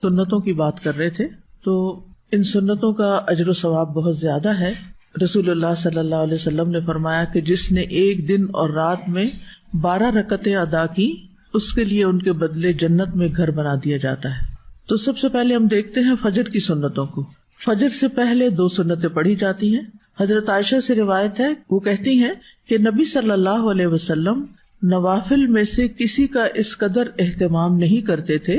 سنتوں کی بات کر رہے تھے، تو ان سنتوں کا اجر و ثواب بہت زیادہ ہے۔ رسول اللہ صلی اللہ علیہ وسلم نے فرمایا کہ جس نے ایک دن اور رات میں 12 رکعتیں ادا کی، اس کے لیے ان کے بدلے جنت میں گھر بنا دیا جاتا ہے۔ تو سب سے پہلے ہم دیکھتے ہیں فجر کی سنتوں کو۔ فجر سے پہلے 2 سنتیں پڑھی جاتی ہیں۔ حضرت عائشہ سے روایت ہے، وہ کہتی ہیں کہ نبی صلی اللہ علیہ وسلم نوافل میں سے کسی کا اس قدر اہتمام نہیں کرتے تھے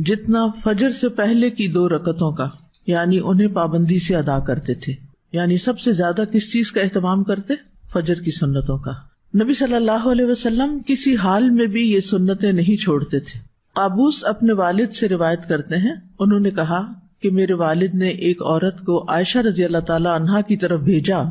جتنا فجر سے پہلے کی 2 رکعتوں کا، یعنی انہیں پابندی سے ادا کرتے تھے۔ یعنی سب سے زیادہ کس چیز کا اہتمام کرتے؟ فجر کی سنتوں کا۔ نبی صلی اللہ علیہ وسلم کسی حال میں بھی یہ سنتیں نہیں چھوڑتے تھے۔ قابوس اپنے والد سے روایت کرتے ہیں، انہوں نے کہا کہ میرے والد نے ایک عورت کو عائشہ رضی اللہ تعالی عنہا کی طرف بھیجا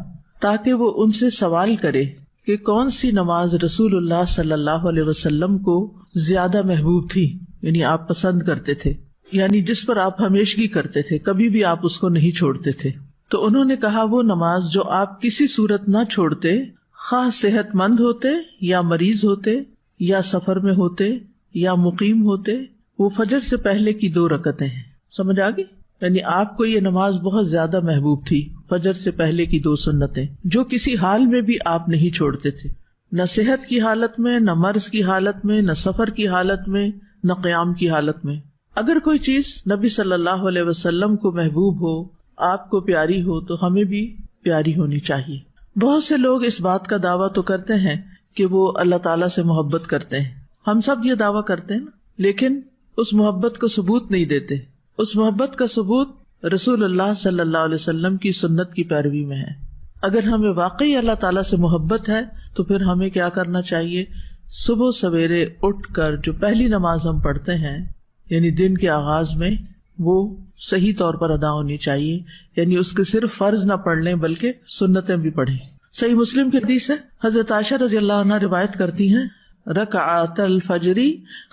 تاکہ وہ ان سے سوال کرے کہ کون سی نماز رسول اللہ صلی اللہ علیہ وسلم کو زیادہ محبوب تھی، یعنی آپ پسند کرتے تھے، یعنی جس پر آپ ہمیشگی کرتے تھے، کبھی بھی آپ اس کو نہیں چھوڑتے تھے۔ تو انہوں نے کہا وہ نماز جو آپ کسی صورت نہ چھوڑتے، خواہ صحت مند ہوتے یا مریض ہوتے یا سفر میں ہوتے یا مقیم ہوتے، وہ فجر سے پہلے کی 2 رکعتیں ہیں۔ سمجھ آگئی؟ یعنی آپ کو یہ نماز بہت زیادہ محبوب تھی، فجر سے پہلے کی 2 سنتیں جو کسی حال میں بھی آپ نہیں چھوڑتے تھے، نہ صحت کی حالت میں، نہ مرض کی حالت میں، نہ سفر کی حالت میں، نہ قیام کی حالت میں۔ اگر کوئی چیز نبی صلی اللہ علیہ وسلم کو محبوب ہو، آپ کو پیاری ہو، تو ہمیں بھی پیاری ہونی چاہیے۔ بہت سے لوگ اس بات کا دعویٰ تو کرتے ہیں کہ وہ اللہ تعالیٰ سے محبت کرتے ہیں، ہم سب یہ دعویٰ کرتے ہیں، لیکن اس محبت کو ثبوت نہیں دیتے۔ اس محبت کا ثبوت رسول اللہ صلی اللہ علیہ وسلم کی سنت کی پیروی میں ہے۔ اگر ہمیں واقعی اللہ تعالیٰ سے محبت ہے تو پھر ہمیں کیا کرنا چاہیے؟ صبح سویرے اٹھ کر جو پہلی نماز ہم پڑھتے ہیں، یعنی دن کے آغاز میں، وہ صحیح طور پر ادا ہونی چاہیے، یعنی اس کے صرف فرض نہ پڑھ لیں بلکہ سنتیں بھی پڑھیں۔ صحیح مسلم کی حدیث ہے، حضرت عائشہ رضی اللہ عنہا روایت کرتی ہیں، رکعت الفجر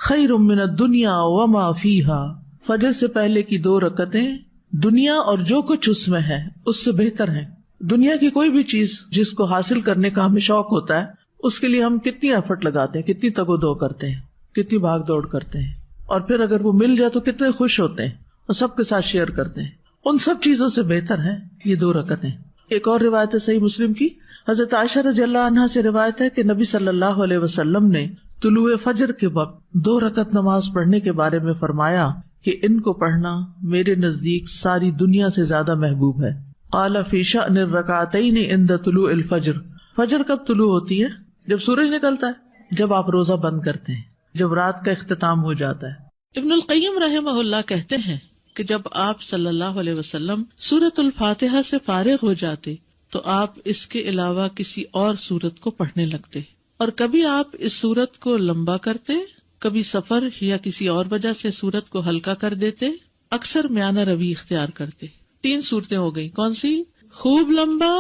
خیر من الدنیا وما فیہا، فجر سے پہلے کی 2 رکعتیں دنیا اور جو کچھ اس میں ہے اس سے بہتر ہیں۔ دنیا کی کوئی بھی چیز جس کو حاصل کرنے کا ہمیں شوق ہوتا ہے، اس کے لیے ہم کتنی ایفرٹ لگاتے ہیں، کتنی تگ و دو کرتے ہیں، کتنی بھاگ دوڑ کرتے ہیں، اور پھر اگر وہ مل جائے تو کتنے خوش ہوتے ہیں اور سب کے ساتھ شیئر کرتے ہیں۔ ان سب چیزوں سے بہتر ہے یہ 2 رکعتیں۔ ایک اور روایت ہے صحیح مسلم کی، حضرت عائشہ رضی اللہ عنہا سے روایت ہے کہ نبی صلی اللہ علیہ وسلم نے طلوع فجر کے وقت 2 رکعت نماز پڑھنے کے بارے میں فرمایا کہ ان کو پڑھنا میرے نزدیک ساری دنیا سے زیادہ محبوب ہے۔ قال فی شأن الرکعتین عند طلوع الفجر، فجر کب طلوع ہوتی ہے؟ جب سورج نکلتا ہے، جب آپ روزہ بند کرتے ہیں، جب رات کا اختتام ہو جاتا ہے۔ ابن القیم رحمہ اللہ کہتے ہیں کہ جب آپ صلی اللہ علیہ وسلم سورۃ الفاتحہ سے فارغ ہو جاتے تو آپ اس کے علاوہ کسی اور سورت کو پڑھنے لگتے، اور کبھی آپ اس سورت کو لمبا کرتے، کبھی سفر یا کسی اور وجہ سے سورت کو ہلکا کر دیتے، اکثر میانہ روی اختیار کرتے۔ 3 صورتیں ہو گئی، کون سی؟ خوب لمبا،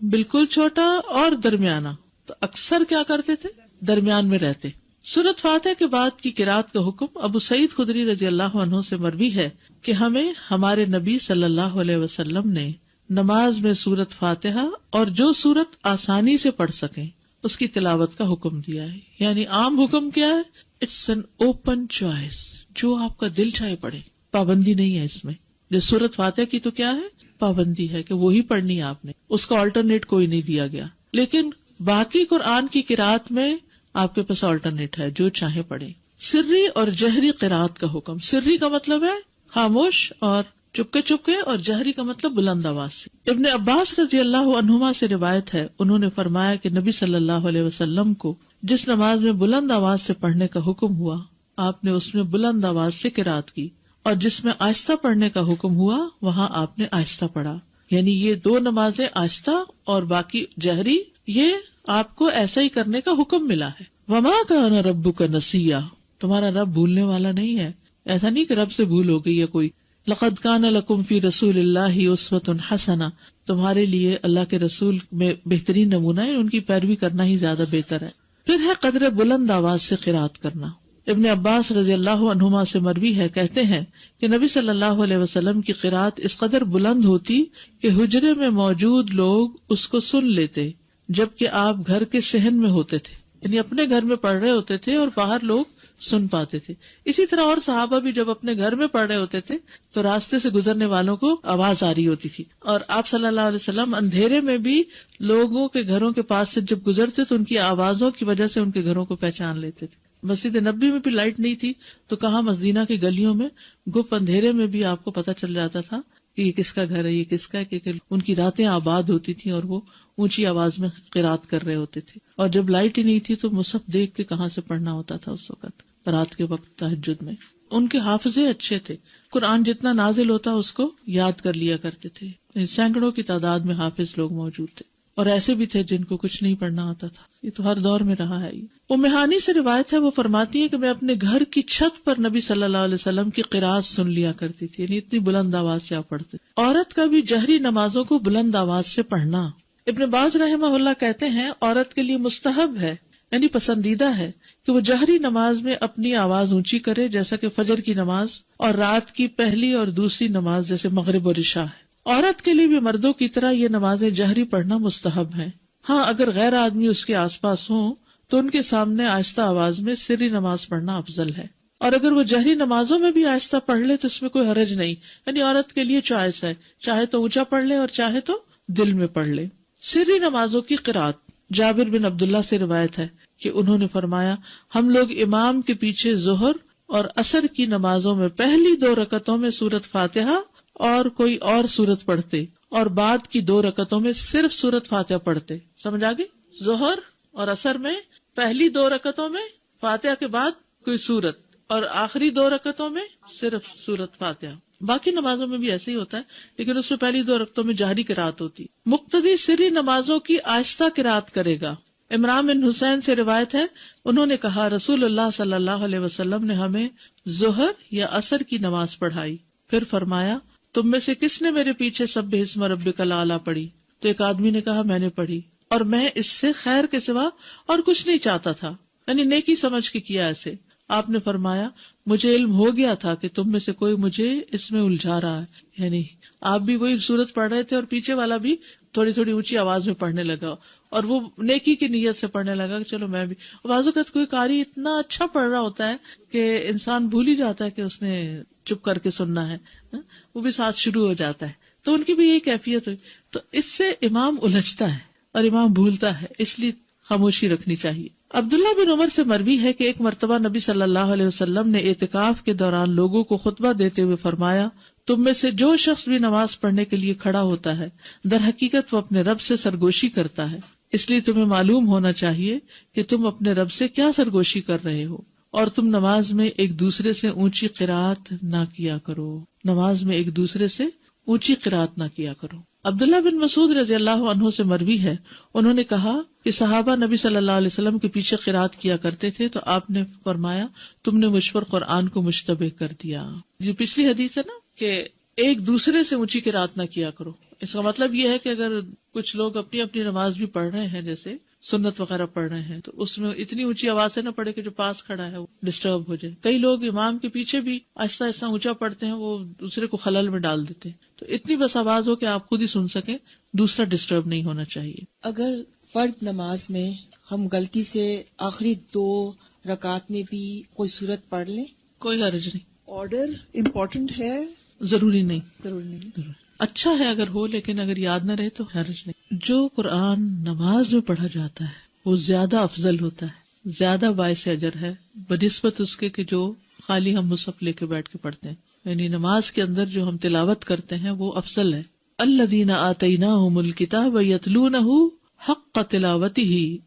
بالکل چھوٹا اور درمیانہ۔ تو اکثر کیا کرتے تھے؟ درمیان میں رہتے۔ سورۃ فاتحہ کے بعد کی قرات کا حکم ابو سعید خدری رضی اللہ عنہ سے مروی ہے کہ ہمیں ہمارے نبی صلی اللہ علیہ وسلم نے نماز میں سورۃ فاتحہ اور جو سورت آسانی سے پڑھ سکیں اس کی تلاوت کا حکم دیا ہے۔ یعنی عام حکم کیا ہے؟ اٹس این اوپن چوائس، جو آپ کا دل چاہے پڑھے، پابندی نہیں ہے اس میں۔ جو سورۃ فاتحہ کی تو کیا ہے؟ پابندی ہے کہ وہی پڑھنی ہے آپ نے، اس کا آلٹرنیٹ کوئی نہیں دیا گیا۔ لیکن باقی قرآن کی قرات میں آپ کے پاس آلٹرنیٹ ہے، جو چاہے پڑھے۔ سری اور جہری قرات کا حکم، سری کا مطلب ہے خاموش اور چپکے چپکے، اور جہری کا مطلب بلند آواز سے۔ ابن عباس رضی اللہ عنہما سے روایت ہے، انہوں نے فرمایا کہ نبی صلی اللہ علیہ وسلم کو جس نماز میں بلند آواز سے پڑھنے کا حکم ہوا، آپ نے اس میں بلند آواز سے قرات کی، اور جس میں آہستہ پڑھنے کا حکم ہوا وہاں آپ نے آہستہ پڑھا۔ یعنی یہ 2 نمازیں آہستہ اور باقی جہری، یہ آپ کو ایسا ہی کرنے کا حکم ملا ہے۔ وما کان ربک نسیا، تمہارا رب بھولنے والا نہیں ہے، ایسا نہیں کہ رب سے بھول ہو گئی ہے کوئی۔ لقد کان لکم فی رسول اللہ اسوۃ حسنہ، تمہارے لیے اللہ کے رسول میں بہترین نمونہ ہے، ان کی پیروی کرنا ہی زیادہ بہتر ہے۔ پھر ہے قدر بلند آواز سے قرات کرنا۔ ابن عباس رضی اللہ عنہما سے مروی ہے، کہتے ہیں کہ نبی صلی اللہ علیہ وسلم کی قرات اس قدر بلند ہوتی کہ حجرے میں موجود لوگ اس کو سن لیتے، جبکہ آپ گھر کے صحن میں ہوتے تھے، یعنی اپنے گھر میں پڑھ رہے ہوتے تھے اور باہر لوگ سن پاتے تھے. اسی طرح اور صحابہ بھی جب اپنے گھر میں پڑھ رہے ہوتے تھے تو راستے سے گزرنے والوں کو آواز آ رہی ہوتی تھی, اور آپ صلی اللہ علیہ وسلم اندھیرے میں بھی لوگوں کے گھروں کے پاس سے جب گزرتے تو ان کی آوازوں کی وجہ سے ان کے گھروں کو پہچان لیتے تھے. مسجد نبوی میں بھی لائٹ نہیں تھی تو کہاں مدینہ کی گلیوں میں گپ اندھیرے میں بھی آپ کو پتہ چل جاتا تھا کہ یہ کس کا گھر ہے, یہ کس کا ہے, کہ ان کی راتیں آباد ہوتی تھیں اور وہ اونچی آواز میں قرات کر رہے ہوتے تھے. اور جب لائٹ ہی نہیں تھی تو مصحف دیکھ کے کہاں سے پڑھنا ہوتا تھا اس وقت رات کے وقت تہجد میں. ان کے حافظے اچھے تھے, قرآن جتنا نازل ہوتا اس کو یاد کر لیا کرتے تھے. سینکڑوں کی تعداد میں حافظ لوگ موجود تھے, اور ایسے بھی تھے جن کو کچھ نہیں پڑھنا آتا تھا. یہ تو ہر دور میں رہا ہے. ام ہانی سے روایت ہے, وہ فرماتی ہے کہ میں اپنے گھر کی چھت پر نبی صلی اللہ علیہ وسلم کی قرات سن لیا کرتی تھی, یعنی اتنی بلند آواز سے آپ پڑھتے. عورت کا بھی جہری نمازوں کو بلند آواز سے پڑھنا. ابن باز رحمہ اللہ کہتے ہیں عورت کے لیے مستحب ہے, یعنی پسندیدہ ہے کہ وہ جہری نماز میں اپنی آواز اونچی کرے, جیسا کہ فجر کی نماز اور رات کی پہلی اور دوسری نماز جیسے مغرب اور عشاء ہے. عورت کے لیے بھی مردوں کی طرح یہ نمازیں جہری پڑھنا مستحب ہیں. ہاں, اگر غیر آدمی اس کے آس پاس ہوں تو ان کے سامنے آہستہ آواز میں سری نماز پڑھنا افضل ہے, اور اگر وہ جہری نمازوں میں بھی آہستہ پڑھ لے تو اس میں کوئی حرج نہیں, یعنی عورت کے لیے چوائس ہے, چاہے تو اونچا پڑھ لے اور چاہے تو دل میں پڑھ لے. سری نمازوں کی قرات. جابر بن عبداللہ سے روایت ہے کہ انہوں نے فرمایا ہم لوگ امام کے پیچھے ظہر اور عصر کی نمازوں میں پہلی 2 رکعتوں میں سورۃ فاتحہ اور کوئی اور سورت پڑھتے, اور بعد کی 2 رکعتوں میں صرف سورۃ فاتحہ پڑھتے. سمجھ آگے؟ ظہر اور عصر میں پہلی 2 رکعتوں میں فاتحہ کے بعد کوئی سورت, اور آخری 2 رکعتوں میں صرف سورۃ فاتحہ. باقی نمازوں میں بھی ایسے ہی ہوتا ہے, لیکن اس میں پہلی 2 رکعتوں میں جہری قرات ہوتی. مقتدی سری نمازوں کی آہستہ قرات کرے گا. عمران بن حسین سے روایت ہے, انہوں نے کہا رسول اللہ صلی اللہ علیہ وسلم نے ہمیں ظہر یا عصر کی نماز پڑھائی, پھر فرمایا تم میں سے کس نے میرے پیچھے سبح اسم ربک الاعلی پڑھی؟ تو ایک آدمی نے کہا میں نے پڑھی, اور میں اس سے خیر کے سوا اور کچھ نہیں چاہتا تھا, یعنی نیکی سمجھ کے کیا ایسے. آپ نے فرمایا مجھے علم ہو گیا تھا کہ تم میں سے کوئی مجھے اس میں الجھا رہا ہے, یعنی آپ بھی وہی سورت پڑھ رہے تھے اور پیچھے والا بھی تھوڑی تھوڑی اونچی آواز میں پڑھنے لگا, اور وہ نیکی کی نیت سے پڑھنے لگا کہ چلو میں بھی. بعض اوقات کوئی قاری اتنا اچھا پڑھ رہا ہوتا ہے کہ انسان بھول ہی جاتا ہے کہ اس نے چپ کر کے سننا ہے, وہ بھی ساتھ شروع ہو جاتا ہے. تو ان کی بھی یہی کیفیت ہوئی, تو اس سے امام الجھتا ہے اور امام بھولتا ہے, اس لیے خاموشی رکھنی چاہیے. عبداللہ بن عمر سے مروی ہے کہ ایک مرتبہ نبی صلی اللہ علیہ وسلم نے اعتکاف کے دوران لوگوں کو خطبہ دیتے ہوئے فرمایا تم میں سے جو شخص بھی نماز پڑھنے کے لیے کھڑا ہوتا ہے در حقیقت وہ اپنے رب سے سرگوشی کرتا ہے, اس لیے تمہیں معلوم ہونا چاہیے کہ تم اپنے رب سے کیا سرگوشی کر رہے ہو, اور تم نماز میں ایک دوسرے سے اونچی قرات نہ کیا کرو. نماز میں ایک دوسرے سے اونچی قرات نہ کیا کرو. عبداللہ بن مسعود رضی اللہ عنہ سے مروی ہے, انہوں نے کہا کہ صحابہ نبی صلی اللہ علیہ وسلم کے پیچھے قرات کیا کرتے تھے تو آپ نے فرمایا تم نے مجھ پر قرآن کو مشتبہ کر دیا. یہ پچھلی حدیث ہے نا کہ ایک دوسرے سے اونچی قرات نہ کیا کرو. اس کا مطلب یہ ہے کہ اگر کچھ لوگ اپنی اپنی نماز بھی پڑھ رہے ہیں, جیسے سنت وغیرہ پڑھ رہے ہیں, تو اس میں اتنی اونچی آواز سے نہ پڑھے کہ جو پاس کھڑا ہے وہ ڈسٹرب ہو جائے. کئی لوگ امام کے پیچھے بھی آہستہ آہستہ اونچا پڑھتے ہیں, وہ دوسرے کو خلل میں ڈال دیتے ہیں. تو اتنی بس آواز ہو کہ آپ خود ہی سن سکیں, دوسرا ڈسٹرب نہیں ہونا چاہیے. اگر فرض نماز میں ہم غلطی سے آخری 2 رکعت میں بھی کوئی سورت پڑھ لیں, کوئی حرج نہیں. آرڈر امپورٹنٹ ہے, ضروری نہیں. ضروری نہیں. اچھا ہے اگر ہو, لیکن اگر یاد نہ رہے تو حرج نہیں. جو قرآن نماز میں پڑھا جاتا ہے وہ زیادہ افضل ہوتا ہے, زیادہ باعث اجر ہے بنسبت اس کے کہ جو خالی ہم مصحف لے کے بیٹھ کے پڑھتے ہیں. یعنی نماز کے اندر جو ہم تلاوت کرتے ہیں وہ افضل ہے. الذین آتیناہم الکتاب یتلونہ حق تلاوتہ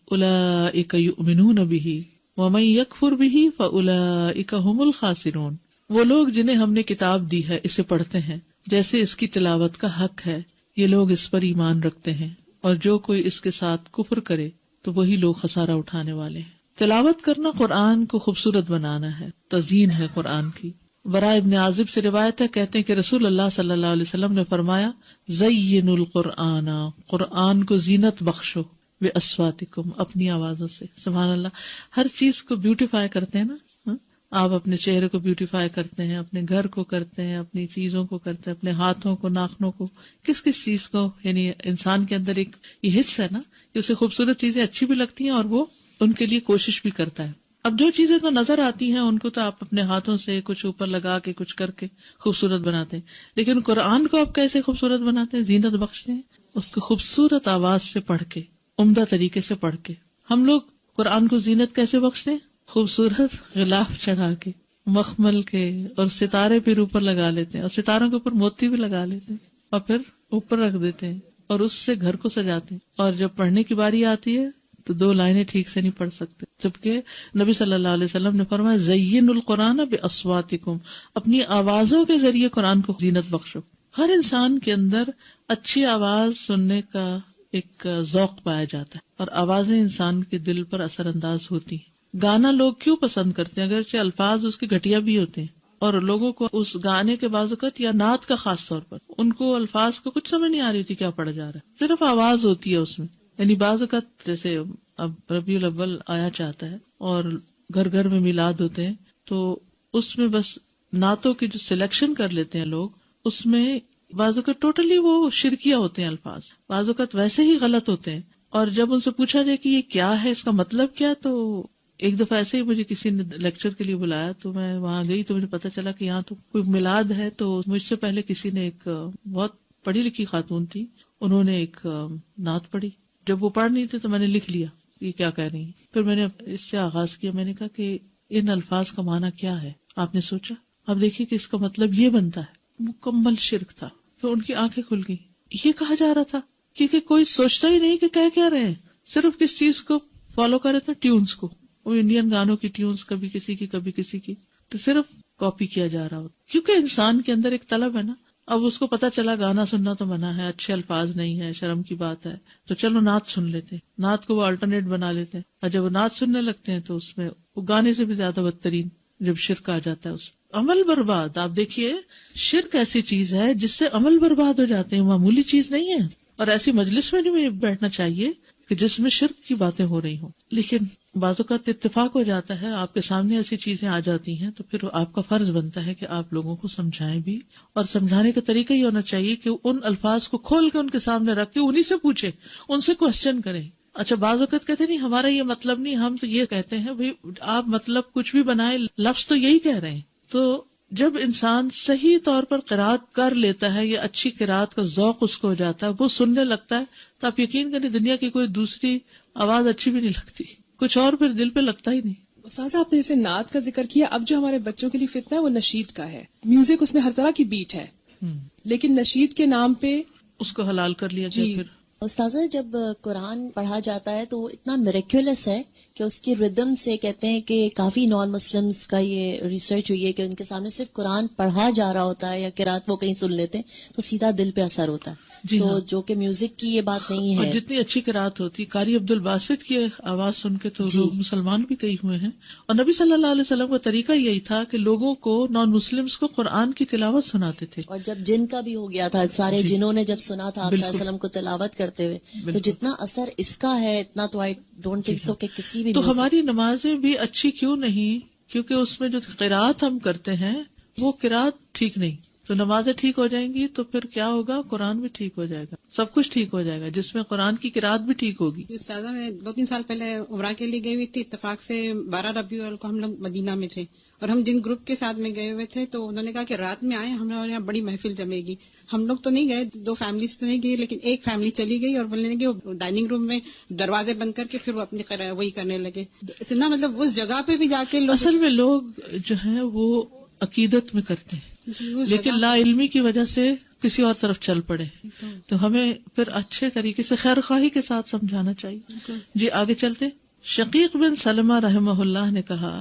اولئک یؤمنون بہ ومن یکفر بہ فاولئک ھم الخاسرون. وہ لوگ جنہیں ہم نے کتاب دی ہے اسے پڑھتے ہیں جیسے اس کی تلاوت کا حق ہے, یہ لوگ اس پر ایمان رکھتے ہیں, اور جو کوئی اس کے ساتھ کفر کرے تو وہی لوگ خسارہ اٹھانے والے ہیں. تلاوت کرنا قرآن کو خوبصورت بنانا ہے, تزیین ہے قرآن کی. براء ابن عازب سے روایت ہے, کہتے ہیں کہ رسول اللہ صلی اللہ علیہ وسلم نے فرمایا زینوا القرآن, قرآن کو زینت بخشو, باصواتکم, اپنی آوازوں سے. سبحان اللہ, ہر چیز کو بیوٹیفائی کرتے ہیں نا, آپ اپنے چہرے کو بیوٹیفائی کرتے ہیں, اپنے گھر کو کرتے ہیں, اپنی چیزوں کو کرتے ہیں, اپنے ہاتھوں کو, ناخنوں کو, کس کس چیز کو. یعنی انسان کے اندر ایک یہ حص ہے نا کہ اسے خوبصورت چیزیں اچھی بھی لگتی ہیں اور وہ ان کے لیے کوشش بھی کرتا ہے. اب جو چیزیں تو نظر آتی ہیں ان کو تو آپ اپنے ہاتھوں سے کچھ اوپر لگا کے کچھ کر کے خوبصورت بناتے ہیں، لیکن قرآن کو آپ کیسے خوبصورت بناتے ہیں، زینت بخشتے ہیں اس کو خوبصورت آواز سے پڑھ کے، عمدہ طریقے سے پڑھ کے. ہم لوگ قرآن کو زینت کیسے بخشتے ہیں؟ خوبصورت غلاف چڑھا کے، مخمل کے، اور ستارے پھر اوپر لگا لیتے ہیں، اور ستاروں کے اوپر موتی بھی لگا لیتے ہیں، اور پھر اوپر رکھ دیتے ہیں اور اس سے گھر کو سجاتے ہیں. اور جب پڑھنے کی باری آتی ہے تو 2 لائنیں ٹھیک سے نہیں پڑھ سکتے، جبکہ نبی صلی اللہ علیہ وسلم نے فرمایا زین القرآن باصواتکم، اپنی آوازوں کے ذریعے قرآن کو زینت بخشو. ہر انسان کے اندر اچھی آواز سننے کا ایک ذوق پایا جاتا ہے، اور آوازیں انسان کے دل پر اثر انداز ہوتی ہیں. گانا لوگ کیوں پسند کرتے ہیں؟ اگرچہ الفاظ اس کے گھٹیا بھی ہوتے ہیں، اور لوگوں کو اس گانے کے بعض اوقات یا نعت کا خاص طور پر ان کو الفاظ کو کچھ سمجھ نہیں آ رہی تھی کیا پڑھا جا رہا ہے، صرف آواز ہوتی ہے اس میں. یعنی بعض اوقات جیسے اب ربیع الاول آیا چاہتا ہے اور گھر گھر میں میلاد ہوتے ہیں، تو اس میں بس نعتوں کی جو سلیکشن کر لیتے ہیں لوگ، اس میں بعض اوقات ٹوٹلی وہ شرکیہ ہوتے ہیں الفاظ، بعض اوقات ویسے ہی غلط ہوتے ہیں. اور جب ان سے پوچھا جائے کہ یہ کیا ہے، اس کا مطلب کیا، تو ایک دفعہ ایسے ہی مجھے کسی نے لیکچر کے لیے بلایا تو میں وہاں گئی تو مجھے پتا چلا کہ یہاں تو کوئی میلاد ہے. تو مجھ سے پہلے کسی نے، ایک بہت پڑھی لکھی خاتون تھی، انہوں نے ایک نعت پڑھی. جب وہ پڑھ نہیں تھے تو میں نے لکھ لیا یہ کیا کہہ رہی ہیں. پھر میں نے اس سے آغاز کیا، میں نے کہا کہ ان الفاظ کا معنی کیا ہے. آپ نے سوچا، اب دیکھیے کہ اس کا مطلب یہ بنتا ہے. مکمل شرک تھا. تو ان کی آنکھیں کھل گئی. یہ کہا جا رہا تھا کیونکہ کوئی سوچتا ہی نہیں کہ کہہ رہے ہیں، صرف کس چیز کو فالو کر رہے تھے، ٹیونز کو. وہ انڈین گانوں کی ٹیونز، کبھی کسی کی کبھی کسی کی، تو صرف کاپی کیا جا رہا ہوتا. کیونکہ انسان کے اندر ایک طلب ہے نا. اب اس کو پتا چلا گانا سننا تو منع ہے، اچھے الفاظ نہیں ہے، شرم کی بات ہے، تو چلو نعت سن لیتے ہیں. نعت کو وہ الٹرنیٹ بنا لیتے ہیں، اور جب وہ نعت سننے لگتے ہیں تو اس میں وہ گانے سے بھی زیادہ بدترین جب شرک آ جاتا ہے اس میں عمل برباد. آپ دیکھیے شرک ایسی چیز ہے جس سے عمل برباد ہو جاتے ہیں، معمولی چیز نہیں ہے. اور ایسی مجلس میں نہیں بیٹھنا چاہیے کہ جس میں شرک کی باتیں ہو رہی ہوں. لیکن بعض اوقات اتفاق ہو جاتا ہے، آپ کے سامنے ایسی چیزیں آ جاتی ہیں تو پھر آپ کا فرض بنتا ہے کہ آپ لوگوں کو سمجھائیں بھی. اور سمجھانے کا طریقہ یہ ہونا چاہیے کہ ان الفاظ کو کھول کے ان کے سامنے رکھ کے انہیں سے پوچھیں، ان سے کوسچن کریں. اچھا بعض اوقات کہتے نہیں ہمارا یہ مطلب نہیں، ہم تو یہ کہتے ہیں. بھئی آپ مطلب کچھ بھی بنائے، لفظ تو یہی کہہ رہے ہیں. تو جب انسان صحیح طور پر قرات کر لیتا ہے یا اچھی قرات کا ذوق اس کو ہو جاتا ہے، وہ سننے لگتا ہے، تو آپ یقین کریں دنیا کی کوئی دوسری آواز اچھی بھی نہیں لگتی، کچھ اور پھر دل پہ لگتا ہی نہیں. استاذہ آپ نے جیسے نعت کا ذکر کیا، اب جو ہمارے بچوں کے لیے فتنہ ہے وہ نشید کا ہے. میوزک اس میں ہر طرح کی بیٹ ہے، لیکن نشید کے نام پہ اس کو حلال کر لیا گیا. پھر استاذہ جب قرآن پڑھا جاتا ہے تو اتنا میریکولس ہے کہ اس کی ردم سے کہتے ہیں کہ کافی نان مسلمز کا یہ ریسرچ ہوئی ہے کہ ان کے سامنے صرف قرآن پڑھا جا رہا ہوتا ہے یا قرات وہ کہیں سن لیتے ہیں تو سیدھا دل پہ اثر ہوتا ہے. تو جو کہ میوزک کی یہ بات نہیں ہے. اور جتنی اچھی قرات ہوتی، قاری عبد الباسط کی آواز سن کے تو لوگ مسلمان بھی کئی ہوئے ہیں. اور نبی صلی اللہ علیہ وسلم کا طریقہ یہی تھا کہ لوگوں کو، نان مسلمز کو قرآن کی تلاوت سناتے تھے. اور جب جن کا بھی ہو گیا تھا، سارے جنہوں نے جب سنا تھا آپ صلی اللہ علیہ وسلم کو تلاوت کرتے ہوئے، تو جتنا اثر اس کا ہے اتنا تو آئی ڈونٹ تھنک سو کہ کسی بھی. تو ہماری نمازیں بھی اچھی کیوں نہیں؟ کیونکہ اس میں جو قرات ہم کرتے ہیں وہ قرات ٹھیک نہیں. تو نمازیں ٹھیک ہو جائیں گی تو پھر کیا ہوگا؟ قرآن بھی ٹھیک ہو جائے گا، سب کچھ ٹھیک ہو جائے گا. جس میں قرآن کی قرات بھی ٹھیک ہوگی. استاذہ میں 2-3 سال پہلے عمرہ کے لیے گئی ہوئی تھی، اتفاق سے 12 ربیع الاول کو ہم لوگ مدینہ میں تھے، اور ہم جن گروپ کے ساتھ میں گئے ہوئے تھے تو انہوں نے کہا کہ رات میں آئے، ہمارے یہاں بڑی محفل جمے گی. ہم لوگ تو نہیں گئے، 2 فیملیز تو نہیں گئی، لیکن ایک فیملی چلی گئی اور بولنے لگے وہ ڈائننگ روم میں دروازے بند کر کے پھر وہ اپنی وہی کرنے لگے. اتنا مطلب اس جگہ پہ بھی جا کے اصل میں لوگ جو ہیں وہ عقیدت میں کرتے ہیں، لیکن لا علمی کی وجہ سے کسی اور طرف چل پڑے. تو ہمیں پھر اچھے طریقے سے خیر خواہی کے ساتھ سمجھانا چاہیے. جی آگے چلتے. شقیق بن سلمہ رحمہ اللہ نے کہا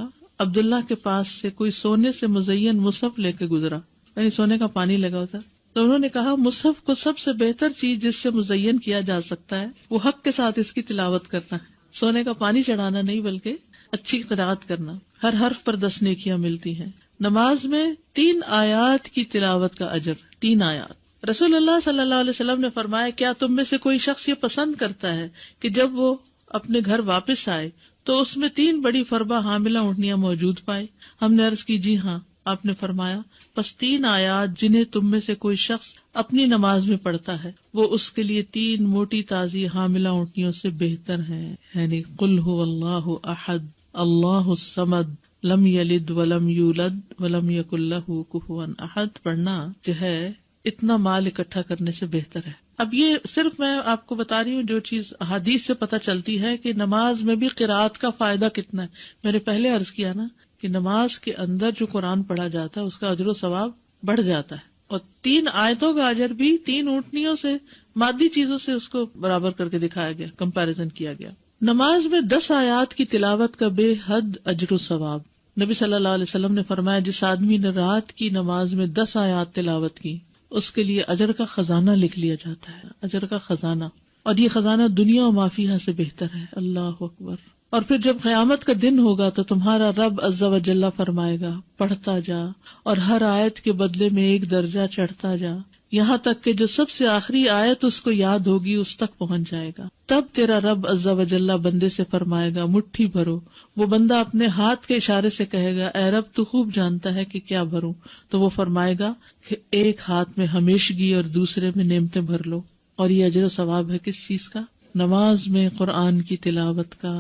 عبداللہ کے پاس سے کوئی سونے سے مزین مصحف لے کے گزرا، یعنی سونے کا پانی لگا ہوتا. تو انہوں نے کہا مصحف کو سب سے بہتر چیز جس سے مزین کیا جا سکتا ہے وہ حق کے ساتھ اس کی تلاوت کرنا ہے. سونے کا پانی چڑھانا نہیں بلکہ اچھی قرات کرنا. ہر حرف پر 10 نیکیاں ملتی ہیں. نماز میں 3 آیات کی تلاوت کا اجر. 3 آیات. رسول اللہ صلی اللہ علیہ وسلم نے فرمایا کیا تم میں سے کوئی شخص یہ پسند کرتا ہے کہ جب وہ اپنے گھر واپس آئے تو اس میں 3 بڑی فربہ حاملہ اونٹنیاں موجود پائے؟ ہم نے عرض کی جی ہاں. آپ نے فرمایا پس 3 آیات جنہیں تم میں سے کوئی شخص اپنی نماز میں پڑھتا ہے وہ اس کے لیے 3 موٹی تازی حاملہ اونٹنیوں سے بہتر ہیں، یعنی قل هو اللہ احد اللہ الصمد لم یلد ولم یولد ولم یکن لہ کفوا احد پڑھنا جو ہے اتنا مال اکٹھا کرنے سے بہتر ہے. اب یہ صرف میں آپ کو بتا رہی ہوں جو چیز احادیث سے پتہ چلتی ہے کہ نماز میں بھی قرات کا فائدہ کتنا ہے. میں نے پہلے عرض کیا نا کہ نماز کے اندر جو قرآن پڑھا جاتا ہے اس کا اجر و ثواب بڑھ جاتا ہے، اور 3 آیتوں کا اجر بھی 3 اونٹنیوں سے، مادی چیزوں سے اس کو برابر کر کے دکھایا گیا، کمپیریزن کیا گیا. نماز میں 10 آیات کی تلاوت کا بے حد اجر و ثواب. نبی صلی اللہ علیہ وسلم نے فرمایا جس آدمی نے رات کی نماز میں 10 آیات تلاوت کی اس کے لیے اجر کا خزانہ لکھ لیا جاتا ہے، اجر کا خزانہ، اور یہ خزانہ دنیا و ما فیہا سے بہتر ہے. اللہ اکبر. اور پھر جب قیامت کا دن ہوگا تو تمہارا رب عز و جل فرمائے گا پڑھتا جا اور ہر آیت کے بدلے میں 1 درجہ چڑھتا جا، یہاں تک کہ جو سب سے آخری آیت اس کو یاد ہوگی اس تک پہنچ جائے گا. تب تیرا رب عز و جل بندے سے فرمائے گا مٹھی بھرو. وہ بندہ اپنے ہاتھ کے اشارے سے کہے گا اے رب تو خوب جانتا ہے کہ کیا بھروں. تو وہ فرمائے گا کہ ایک ہاتھ میں ہمیشگی اور دوسرے میں نعمتیں بھر لو. اور یہ اجر و ثواب ہے کس چیز کا؟ نماز میں قرآن کی تلاوت کا.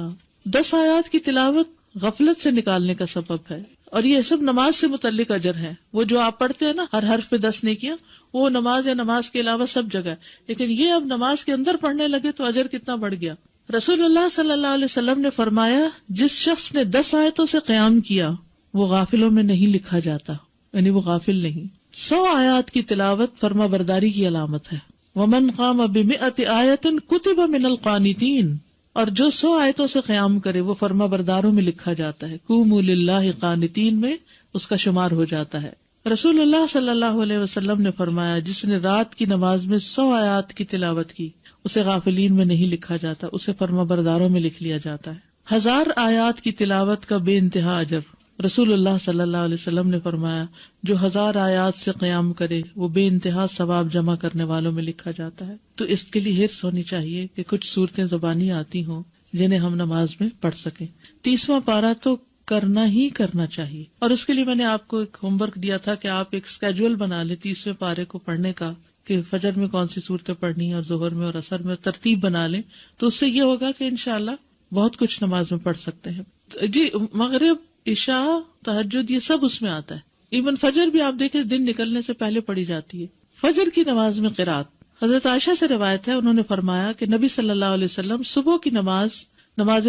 10 آیات کی تلاوت غفلت سے نکالنے کا سبب ہے، اور یہ سب نماز سے متعلق اجر ہے. وہ جو آپ پڑھتے ہیں نا ہر حرف پہ 10 نیکیاں، وہ نماز یا نماز کے علاوہ سب جگہ ہے. لیکن یہ اب نماز کے اندر پڑھنے لگے تو اجر کتنا بڑھ گیا. رسول اللہ صلی اللہ علیہ وسلم نے فرمایا جس شخص نے 10 آیتوں سے قیام کیا وہ غافلوں میں نہیں لکھا جاتا، یعنی وہ غافل نہیں. 100 آیات کی تلاوت فرما برداری کی علامت ہے. ومن قام ب100 آیۃ کتب من القانتین، اور جو 100 آیتوں سے قیام کرے وہ فرما برداروں میں لکھا جاتا ہے. قوموا للہ قانتین میں اس کا شمار ہو جاتا ہے. رسول اللہ صلی اللہ علیہ وسلم نے فرمایا جس نے رات کی نماز میں 100 آیات کی تلاوت کی اسے غافلین میں نہیں لکھا جاتا، اسے فرما برداروں میں لکھ لیا جاتا ہے. 1000 آیات کی تلاوت کا بے انتہا اجر. رسول اللہ صلی اللہ علیہ وسلم نے فرمایا جو 1000 آیات سے قیام کرے وہ بے انتہا ثواب جمع کرنے والوں میں لکھا جاتا ہے. تو اس کے لیے حرص ہونی چاہیے کہ کچھ صورتیں زبانی آتی ہوں جنہیں ہم نماز میں پڑھ سکیں. 30واں پارہ تو کرنا ہی کرنا چاہیے، اور اس کے لیے میں نے آپ کو ایک ہوم ورک دیا تھا کہ آپ ایک اسکیجول بنا لیں 30ویں پارے کو پڑھنے کا، کہ فجر میں کون سی صورتیں پڑھنی ہیں اور ظہر میں اور عصر میں ترتیب بنا لیں. تو اس سے یہ ہوگا کہ انشاءاللہ بہت کچھ نماز میں پڑھ سکتے ہیں. جی مغرب، عشاء، تہجد یہ سب اس میں آتا ہے. ایون فجر بھی آپ دیکھیں دن نکلنے سے پہلے پڑھی جاتی ہے. فجر کی نماز میں قرات، حضرت عائشہ سے روایت ہے انہوں نے فرمایا کہ نبی صلی اللہ علیہ وسلم صبح کی نماز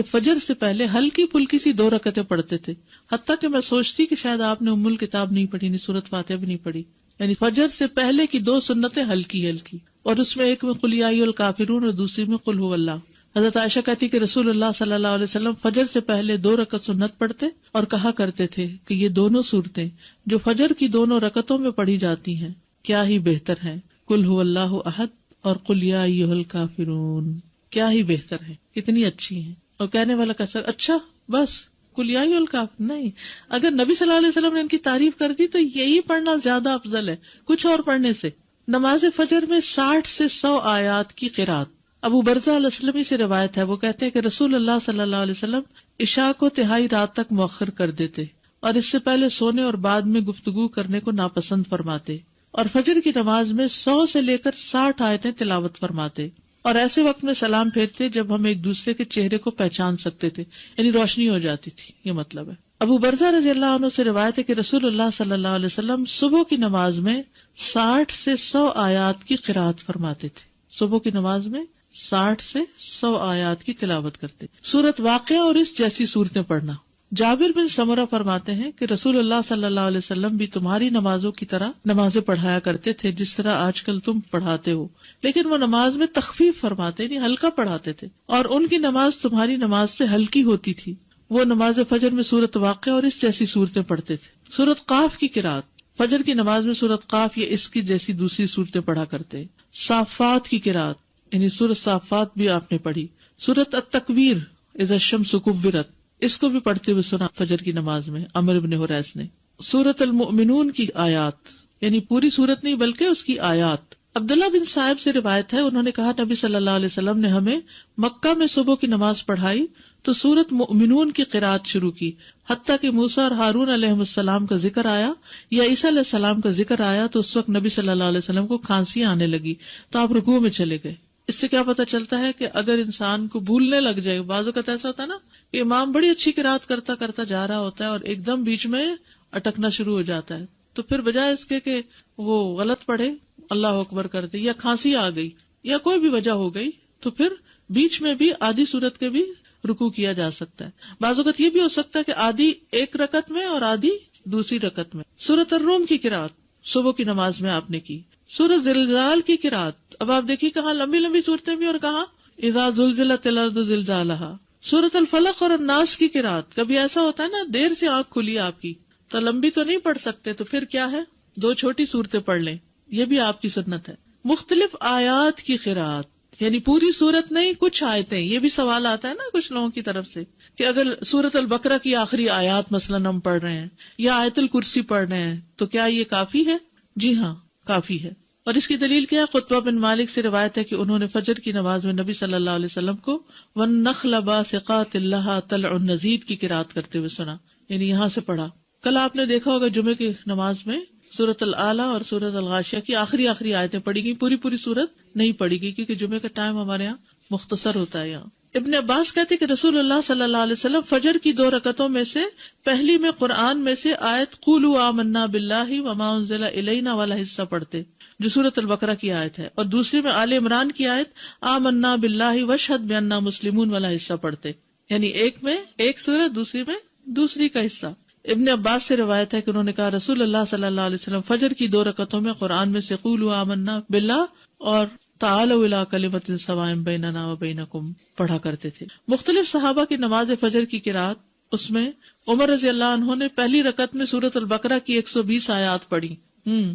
فجر سے پہلے ہلکی پھلکی سی 2 رکعتیں پڑھتے تھے. حتیٰ کہ میں سوچتی کہ شاید آپ نے ام الکتاب نہیں پڑھی، نہیں سورۃ فاتحہ بھی نہیں پڑھی. یعنی فجر سے پہلے کی 2 سنتیں ہلکی ہلکی، اور اس میں ایک میں قل یا ایھا الکافرون اور دوسری میں قل ھو اللہ. حضرت عائشہ کہتی کہ رسول اللہ صلی اللہ علیہ وسلم فجر سے پہلے 2 رکعت سنت پڑھتے اور کہا کرتے تھے کہ یہ دونوں صورتیں جو فجر کی 2 رکعتوں میں پڑھی جاتی ہیں کیا ہی بہتر ہیں، قل ھو اللہ احد اور قل یا ایھا الکافرون. کیا ہی بہتر ہے، کتنی اچھی ہیں. اور کہنے والا کا سر اچھا بس قل یا ایھا الکافرون نہیں. اگر نبی صلی اللہ علیہ وسلم نے ان کی تعریف کر دی تو یہی پڑھنا زیادہ افضل ہے کچھ اور پڑھنے سے. نماز فجر میں 60 سے 100 آیات کی قرات. ابو برزہ الاسلمی سے روایت ہے، وہ کہتے ہیں کہ رسول اللہ صلی اللہ علیہ وسلم عشاء کو تہائی رات تک مؤخر کر دیتے اور اس سے پہلے سونے اور بعد میں گفتگو کرنے کو ناپسند فرماتے، اور فجر کی نماز میں 100 سے لے کر 60 آیتیں تلاوت فرماتے، اور ایسے وقت میں سلام پھیرتے جب ہم ایک دوسرے کے چہرے کو پہچان سکتے تھے، یعنی روشنی ہو جاتی تھی. یہ مطلب ہے. ابو برزہ رضی اللہ عنہ سے روایت ہے کہ رسول اللہ صلی اللہ علیہ وسلم صبح کی نماز میں 60 سے 100 آیات کی قرات فرماتے تھے. صبح کی نماز میں 60 سے 100 آیات کی تلاوت کرتے. سورت واقعہ اور اس جیسی صورتیں پڑھنا. جابر بن سمرہ فرماتے ہیں کہ رسول اللہ صلی اللہ علیہ وسلم بھی تمہاری نمازوں کی طرح نمازیں پڑھایا کرتے تھے جس طرح آج کل تم پڑھاتے ہو، لیکن وہ نماز میں تخفیف فرماتے یعنی ہلکا پڑھاتے تھے، اور ان کی نماز تمہاری نماز سے ہلکی ہوتی تھی. وہ نماز فجر میں سورت واقعہ اور اس جیسی صورتیں پڑھتے تھے. سورت قاف کی قرات، فجر کی نماز میں سورت قاف یا اس کی جیسی دوسری صورتیں پڑھا کرتے. صافات کی قرات یعنی سورت صافات بھی آپ نے پڑھی. سورت التکویر اذا الشمس کورت، اس کو بھی پڑھتے ہوئے سنا فجر کی نماز میں عمرو بن حریث نے. سورت المؤمنون کی آیات یعنی پوری سورت نہیں بلکہ اس کی آیات. عبداللہ بن صاحب سے روایت ہے انہوں نے کہا نبی صلی اللہ علیہ وسلم نے ہمیں مکہ میں صبح کی نماز پڑھائی تو سورت مؤمنون کی قرات شروع کی، حتیٰ کہ موسیٰ اور ہارون علیہ السلام کا ذکر آیا یا عیسیٰ علیہ السلام کا ذکر آیا تو اس وقت نبی صلی اللہ علیہ وسلم کو کھانسی آنے لگی تو آپ رکوع میں چلے گئے. اس سے کیا پتہ چلتا ہے کہ اگر انسان کو بھولنے لگ جائے، بعض اوقات ایسا ہوتا ہے نا کہ امام بڑی اچھی قرات کرتا کرتا جا رہا ہوتا ہے اور ایک دم بیچ میں اٹکنا شروع ہو جاتا ہے، تو پھر بجائے اس کے کہ وہ غلط پڑھے، اللہ اکبر کر دے، یا کھانسی آ گئی یا کوئی بھی وجہ ہو گئی، تو پھر بیچ میں بھی آدھی سورت کے بھی رکوع کیا جا سکتا ہے۔ بعض اوقات یہ بھی ہو سکتا ہے کہ آدھی ایک رکعت میں اور آدھی دوسری رکعت میں۔ سورۃ الروم کی قرات صبح کی نماز میں آپ نے کی، سورۃ زلزال کی قرات، اب آپ دیکھیے کہاں لمبی لمبی صورتیں بھی اور کہاں اذا زلزلت الارض زلزالہا۔ سورۃ الفلق اور الناس کی قرات، کبھی ایسا ہوتا ہے نا دیر سے آنکھ کھلی آپ کی تو لمبی تو نہیں پڑھ سکتے، تو پھر کیا ہے 2 چھوٹی صورتیں پڑھ لیں، یہ بھی آپ کی سنت ہے۔ مختلف آیات کی قرات، یعنی پوری صورت نہیں کچھ آیتیں، یہ بھی سوال آتا ہے نا کچھ لوگوں کی طرف سے کہ اگر سورۃ البقرہ کی آخری آیات مثلاً ہم پڑھ رہے ہیں یا آیت الکرسی پڑھ رہے ہیں تو کیا یہ کافی ہے؟ جی ہاں کافی ہے، اور اس کی دلیل کیا ہے؟ قطبہ بن مالک سے روایت ہے کہ انہوں نے فجر کی نماز میں نبی صلی اللہ علیہ وسلم کو وَالنَّخْلَ بَاسِقَاتٍ لَهَا طَلْعٌ نَضِيدٌ کی قرات کرتے ہوئے سنا، یعنی یہاں سے پڑھا۔ کل آپ نے دیکھا ہوگا جمعے کی نماز میں سورۃ العلیٰ اور سورۃ الغاشیہ کی آخری آیتیں پڑھی گئی، پوری صورت نہیں پڑھی گئی کیونکہ جمعے کا ٹائم ہمارے یہاں مختصر ہوتا ہے۔ یہاں ابن عباس کہتے کہ رسول اللہ صلی اللہ علیہ وسلم فجر کی 2 رکعتوں میں سے پہلی میں قرآن میں سے آیت قولوا آمنا باللہ وما انزل الینا والا حصہ پڑھتے جو سورۃ البقرہ کی آیت ہے، اور دوسری میں آل عمران کی آیت آمنا باللہ واشہد بأننا مسلمون والا حصہ پڑھتے، یعنی ایک میں ایک سورت، دوسری میں دوسری کا حصہ۔ ابن عباس سے روایت ہے کہ انہوں نے کہا رسول اللہ صلی اللہ علیہ وسلم فجر کی 2 رکعتوں میں قرآن میں سے قولوا آمنا باللہ اور تعالوا الی کلمۃ سواء بیننا وبینکم پڑھا کرتے تھے۔ مختلف صحابہ کی نماز فجر کی قرات، اس میں عمر رضی اللہ عنہ نے پہلی رکعت میں سورۃ البقرہ کی 120 آیات پڑھی،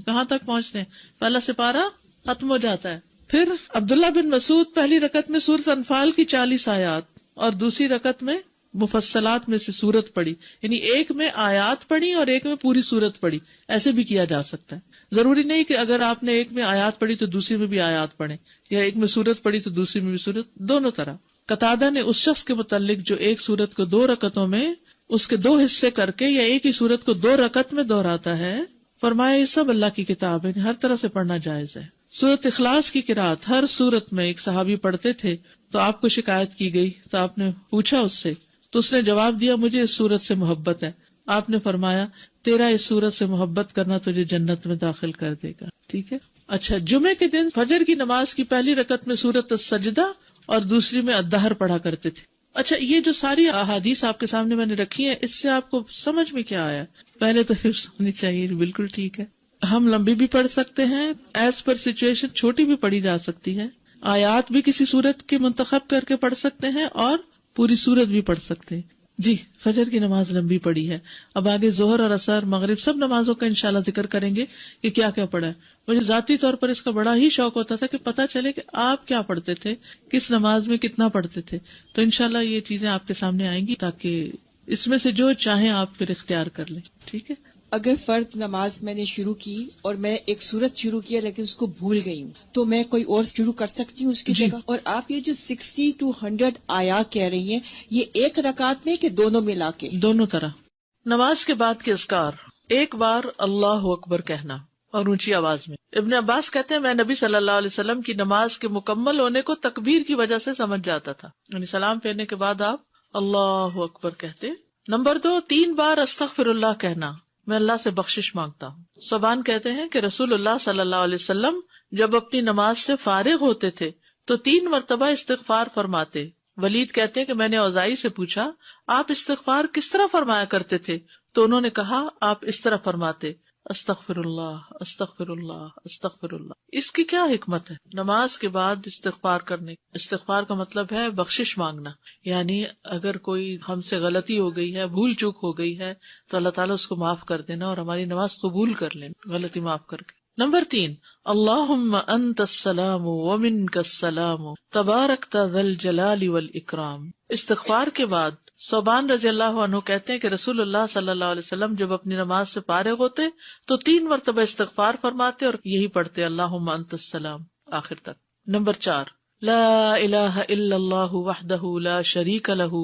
کہاں تک پہنچتے ہیں؟ پہلا سپارہ ختم ہو جاتا ہے۔ پھر عبداللہ بن مسعود پہلی رکعت میں سورۃ انفال کی 40 آیات اور دوسری رکعت میں مفصلات میں سے سورت پڑھی، یعنی ایک میں آیات پڑھی اور ایک میں پوری سورت پڑھی، ایسے بھی کیا جا سکتا ہے۔ ضروری نہیں کہ اگر آپ نے ایک میں آیات پڑھی تو دوسری میں بھی آیات پڑھیں، یا ایک میں سورت پڑھی تو دوسری میں بھی سورت، دونوں طرح۔ قتادہ نے اس شخص کے متعلق جو ایک سورت کو 2 رکعتوں میں اس کے 2 حصے کر کے یا ایک ہی سورت کو 2 رکعت میں دہراتا ہے، فرمایا یہ سب اللہ کی کتاب ہے، ہر طرح سے پڑھنا جائز ہے۔ سورت اخلاص کی قرات ہر سورت میں ایک صحابی پڑھتے تھے، تو آپ کو شکایت کی گئی تو آپ نے پوچھا اس سے، تو اس نے جواب دیا مجھے اس سورت سے محبت ہے۔ آپ نے فرمایا تیرا اس سورت سے محبت کرنا تجھے جنت میں داخل کر دے گا، ٹھیک ہے۔ اچھا، جمعے کے دن فجر کی نماز کی پہلی رکعت میں سورت السجدہ اور دوسری میں الدہر پڑھا کرتے تھے۔ اچھا، یہ جو ساری احادیث آپ کے سامنے میں نے رکھی ہیں، اس سے آپ کو سمجھ میں کیا آیا؟ پہلے تو حفظ ہونی چاہیے، بالکل ٹھیک ہے، ہم لمبی بھی پڑھ سکتے ہیں، ایز پر سچویشن چھوٹی بھی پڑھی جا سکتی ہے، آیات بھی کسی سورت کے منتخب کر کے پڑھ سکتے ہیں اور پوری سورت بھی پڑھ سکتے ہیں۔ جی، فجر کی نماز لمبی پڑھی ہے، اب آگے ظہر اور عصر مغرب سب نمازوں کا انشاءاللہ ذکر کریں گے کہ کیا کیا پڑھا ہے۔ مجھے ذاتی طور پر اس کا بڑا ہی شوق ہوتا تھا کہ پتہ چلے کہ آپ کیا پڑھتے تھے، کس نماز میں کتنا پڑھتے تھے، تو انشاءاللہ یہ چیزیں آپ کے سامنے آئیں گی تاکہ اس میں سے جو چاہیں آپ پھر اختیار کر لیں، ٹھیک ہے۔ اگر فرض نماز میں نے شروع کی اور میں ایک سورت شروع کیا لیکن اس کو بھول گئی ہوں، تو میں کوئی اور شروع کر سکتی ہوں اس کی جگہ؟ اور آپ یہ جو 60 to 100 آیات کہہ رہی ہیں، یہ ایک رکعت میں کہ دونوں ملا کے؟ دونوں طرح۔ نماز کے بعد کے اذکار، ایک بار اللہ اکبر کہنا اور اونچی آواز میں۔ ابن عباس کہتے ہیں میں نبی صلی اللہ علیہ وسلم کی نماز کے مکمل ہونے کو تکبیر کی وجہ سے سمجھ جاتا تھا، یعنی سلام پھیرنے کے بعد آپ اللہ اکبر کہتے۔ نمبر 2، 3 بار استغفر اللہ کہنا، میں اللہ سے بخشش مانگتا ہوں۔ صبان کہتے ہیں کہ رسول اللہ صلی اللہ علیہ وسلم جب اپنی نماز سے فارغ ہوتے تھے تو 3 مرتبہ استغفار فرماتے۔ ولید کہتے ہیں کہ میں نے اوزائی سے پوچھا آپ استغفار کس طرح فرمایا کرتے تھے، تو انہوں نے کہا آپ اس طرح فرماتے استغفر اللہ استغفر اللہ استغفر اللہ۔ اس کی کیا حکمت ہے؟ نماز کے بعد استغفار کرنے، استغفار کا مطلب ہے بخشش مانگنا، یعنی اگر کوئی ہم سے غلطی ہو گئی ہے، بھول چوک ہو گئی ہے تو اللہ تعالیٰ اس کو معاف کر دینا اور ہماری نماز قبول کر لینا غلطی معاف کر کے۔ نمبر 3، اللہم انت السلام ومنک السلام تبارکت ذی الجلال والاکرام۔ استغفار کے بعد صوبان رضی اللہ عنہ کہتے ہیں کہ رسول اللہ صلی اللہ علیہ وسلم جب اپنی نماز سے فارغ ہوتے تو 3 مرتبہ استغفار فرماتے اور یہی پڑھتے اللہم انت السلام آخر تک۔ نمبر 4، لا الہ الا اللہ وحدہ لا شریک لہ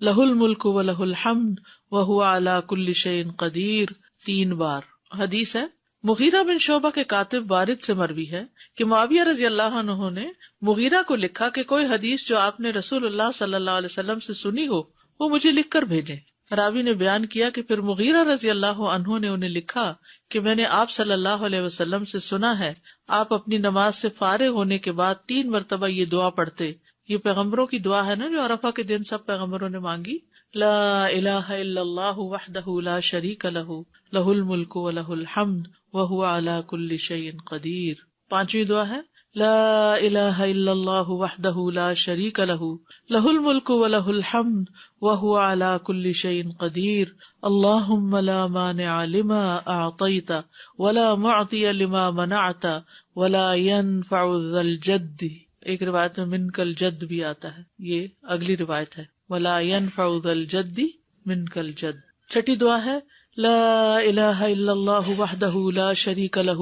لہ الملک ولہ الحمد وہو علی کل شیء قدیر، 3 بار۔ حدیث ہے مغیرہ بن شعبہ کے کاتب وارد سے مروی ہے کہ معاویہ رضی اللہ عنہ نے مغیرہ کو لکھا کہ کوئی حدیث جو آپ نے رسول اللہ صلی اللہ علیہ وسلم سے سنی ہو وہ مجھے لکھ کر بھیجیں. راوی نے بیان کیا کہ پھر مغیرہ رضی اللہ عنہ نے انہیں لکھا کہ میں نے آپ صلی اللہ علیہ وسلم سے سنا ہے آپ اپنی نماز سے فارغ ہونے کے بعد 3 مرتبہ یہ دعا پڑھتے. یہ پیغمبروں کی دعا ہے نا جو عرفہ کے دن سب پیغمبروں نے مانگی. لا الہ الا اللہ وحدہ لا شریک لہ لہ الملک ولہ الحمد وہو علی کل شیء قدیر. 5ویں دعا ہے لا الہ الا اللہ وحدہ لا شریک لہ لہ الملک ولہ الحمد وہو علی کل شیء قدیر. اللہم لا مانع لما اعطیت ولا معطی لما منعت ولا ينفع ذا الجد. ایک روایت میں منک الجد بھی آتا ہے، یہ اگلی روایت ہے ولا ينفع ذا الجد منک الجد. 6 دعا ہے لا الہ الا اللہ وحدہ لا شریک لہ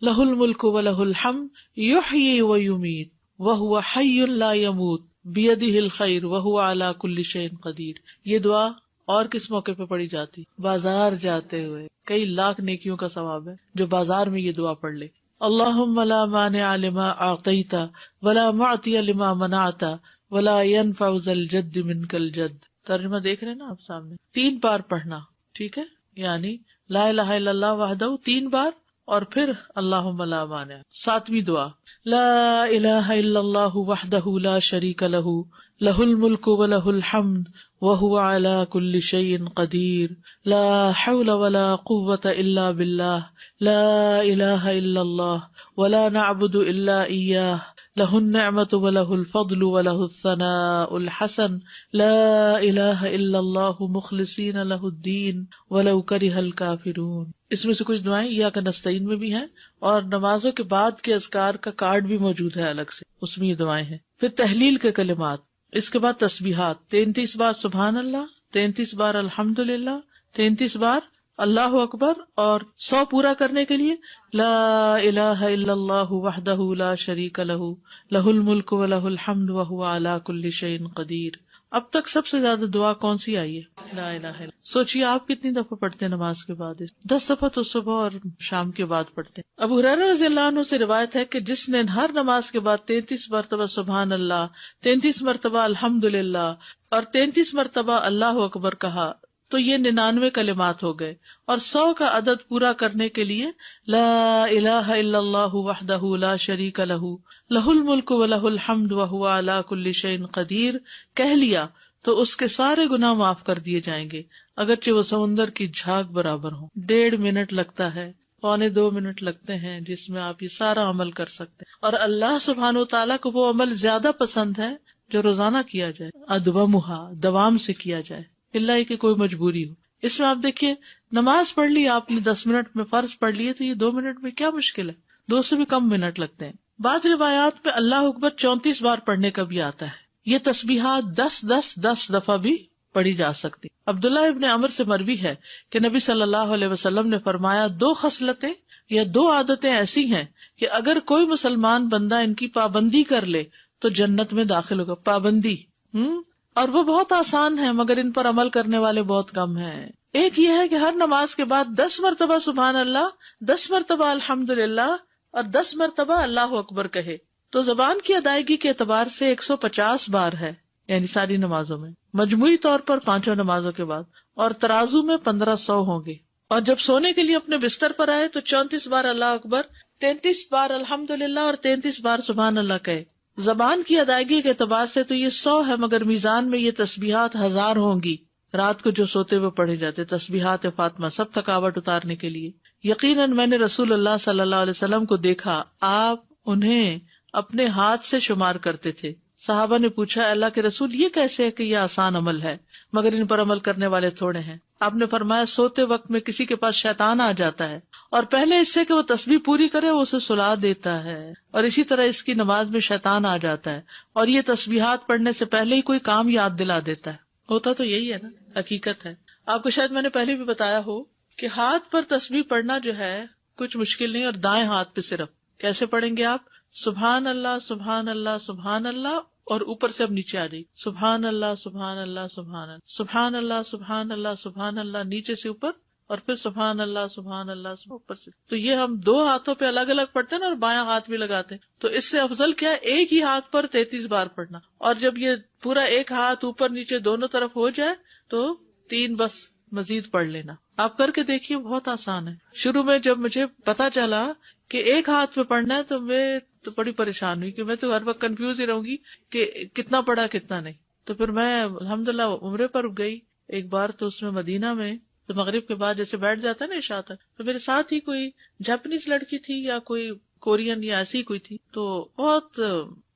لہ الملک ولہ الحمد یحیی ویمیت وہو حی لا یموت بیدہ الخیر وہو علی کل شیء قدیر. یہ دعا اور کس موقع پہ پڑھی جاتی؟ بازار جاتے ہوئے. کئی لاکھ نیکیوں کا ثواب ہے جو بازار میں یہ دعا پڑھ لے. اللہم لا مانع لما اعطیت ولا معطی لما منعت ولا ينفع ذا الجد منک الجد. ترجمہ دیکھ رہے نا آپ سامنے. 3 بار پڑھنا، ٹھیک ہے، یعنی لا الہ الا اللہ وحدہ 3 بار اور پھر اللہم لا مانع. 7ویں دعا لا الہ الا اللہ وحدہ لا شریک لہ لہ الملک ولہ الحمد وہو علی کل شیء قدیر. لا حول ولا قوة الا باللہ لا الہ الا اللہ ولا نعبد الا ایاہ لہ النعمۃ ولہ الفضل ولہ الثناء الحسن لا الہ الا اللہ مخلصین لہ الدین ولو کرہ الکافرون. اس میں سے کچھ دعائیں ایاک نستعین میں بھی ہیں اور نمازوں کے بعد کے اذکار کا کارڈ بھی موجود ہے الگ سے، اس میں یہ دعائیں ہیں. پھر تحلیل کے کلمات، اس کے بعد تسبیحات 33 بار سبحان اللہ، 33 بار الحمدللہ، 33 بار اللہ اکبر، اور 100 پورا کرنے کے لیے لا الہ الا اللہ وحدہ لا شریک لہ لہ الملک ولہ الحمد وہو علی کل شیء قدیر. اب تک سب سے زیادہ دعا کون سی آئی ہے؟ لا الہ الا. سوچیے آپ کتنی دفعہ پڑھتے ہیں نماز کے بعد؟ 10 دفعہ تو صبح اور شام کے بعد پڑھتے ہیں. ابو ہریرہ رضی اللہ عنہ سے روایت ہے کہ جس نے ہر نماز کے بعد 33 مرتبہ سبحان اللہ، 33 مرتبہ الحمدللہ اور 33 مرتبہ اللہ اکبر کہا تو یہ 99 کلمات ہو گئے. اور 100 کا عدد پورا کرنے کے لیے لا الہ الا اللہ وحدہ لا شریک لہ لہ الملک ولہ الحمد وہو علی کل شیء قدیر کہہ لیا تو اس کے سارے گناہ معاف کر دیے جائیں گے، اگرچہ وہ سمندر کی جھاگ برابر ہوں. 1.5 منٹ لگتا ہے، 1.25 منٹ لگتے ہیں جس میں آپ یہ سارا عمل کر سکتے ہیں. اور اللہ سبحانہ وتعالیٰ کو وہ عمل زیادہ پسند ہے جو روزانہ کیا جائے، ادومھا، دوام سے کیا جائے، اللہ کہ کوئی مجبوری ہو. اس میں آپ دیکھیے نماز پڑھ لی آپ نے 10 منٹ میں، فرض پڑھ لیے تو یہ 2 منٹ میں کیا مشکل ہے، 2 سے بھی کم منٹ لگتے ہیں. بعض روایات میں اللہ اکبر 34 بار پڑھنے کا بھی آتا ہے. یہ تسبیحات 10 دفعہ بھی پڑھی جا سکتی. عبداللہ ابن عمر سے مروی ہے کہ نبی صلی اللہ علیہ وسلم نے فرمایا 2 خصلتیں یا 2 عادتیں ایسی ہیں کہ اگر کوئی مسلمان بندہ ان کی پابندی کر لے تو جنت میں داخل ہوگا. پابندی اور وہ بہت آسان ہے مگر ان پر عمل کرنے والے بہت کم ہیں. ایک یہ ہے کہ ہر نماز کے بعد 10 مرتبہ سبحان اللہ، 10 مرتبہ الحمدللہ اور 10 مرتبہ اللہ اکبر کہے تو زبان کی ادائیگی کے اعتبار سے 150 بار ہے، یعنی ساری نمازوں میں، مجموعی طور پر 5 نمازوں کے بعد، اور ترازو میں 1500 ہوں گے. اور جب سونے کے لیے اپنے بستر پر آئے تو 34 بار اللہ اکبر، 33 بار الحمدللہ اور 33 بار سبحان اللہ کہے. زبان کی ادائیگی کے اعتبار سے تو یہ 100 ہے مگر میزان میں یہ تسبیحات 1000 ہوں گی. رات کو جو سوتے ہوئے پڑھے جاتے تسبیحات فاطمہ، سب تھکاوٹ اتارنے کے لیے. یقیناً میں نے رسول اللہ صلی اللہ علیہ وسلم کو دیکھا، آپ انہیں اپنے ہاتھ سے شمار کرتے تھے. صحابہ نے پوچھا اللہ کے رسول یہ کیسے ہے کہ یہ آسان عمل ہے مگر ان پر عمل کرنے والے تھوڑے ہیں؟ آپ نے فرمایا سوتے وقت میں کسی کے پاس شیطان آ جاتا ہے اور پہلے اس سے کہ وہ تسبیح پوری کرے وہ اسے سلا دیتا ہے، اور اسی طرح اس کی نماز میں شیطان آ جاتا ہے اور یہ تسبیحات پڑھنے سے پہلے ہی کوئی کام یاد دلا دیتا ہے. ہوتا تو یہی ہے نا، حقیقت ہے. آپ کو شاید میں نے پہلے بھی بتایا ہو کہ ہاتھ پر تسبیح پڑھنا جو ہے کچھ مشکل نہیں، اور دائیں ہاتھ پہ صرف کیسے پڑھیں گے آپ؟ سبحان اللہ سبحان اللہ سبحان اللہ، اور اوپر سے اب نیچے آ جائیے سبحان اللہ سبحان اللہ سبحان اللہ سبحان اللہ سبحان اللہ سبحان اللہ، نیچے سے اوپر اور پھر سبحان اللہ سبحان اللہ اوپر سے. تو یہ ہم 2 ہاتھوں پہ الگ الگ پڑھتے ہیں نا، اور بایاں ہاتھ بھی لگاتے ہیں. تو اس سے افضل کیا ہے ایک ہی ہاتھ پر 33 بار پڑھنا. اور جب یہ پورا ایک ہاتھ اوپر نیچے دونوں طرف ہو جائے تو 3 بس مزید پڑھ لینا. آپ کر کے دیکھیے، بہت آسان ہے. شروع میں جب مجھے پتا چلا کہ ایک ہاتھ پہ پڑھنا ہے تو میں تو بڑی پریشان ہوئی کہ میں تو ہر وقت کنفیوز ہی رہوں گی کہ کتنا پڑھا کتنا نہیں. تو پھر میں الحمدللہ عمرے پر گئی ایک بار، تو اس میں مدینہ میں تو مغرب کے بعد جیسے بیٹھ جاتا ہے نا عشاء تک، تو میرے ساتھ ہی کوئی جاپنیز لڑکی تھی یا کوئی کورین یا ایسی کوئی تھی، تو بہت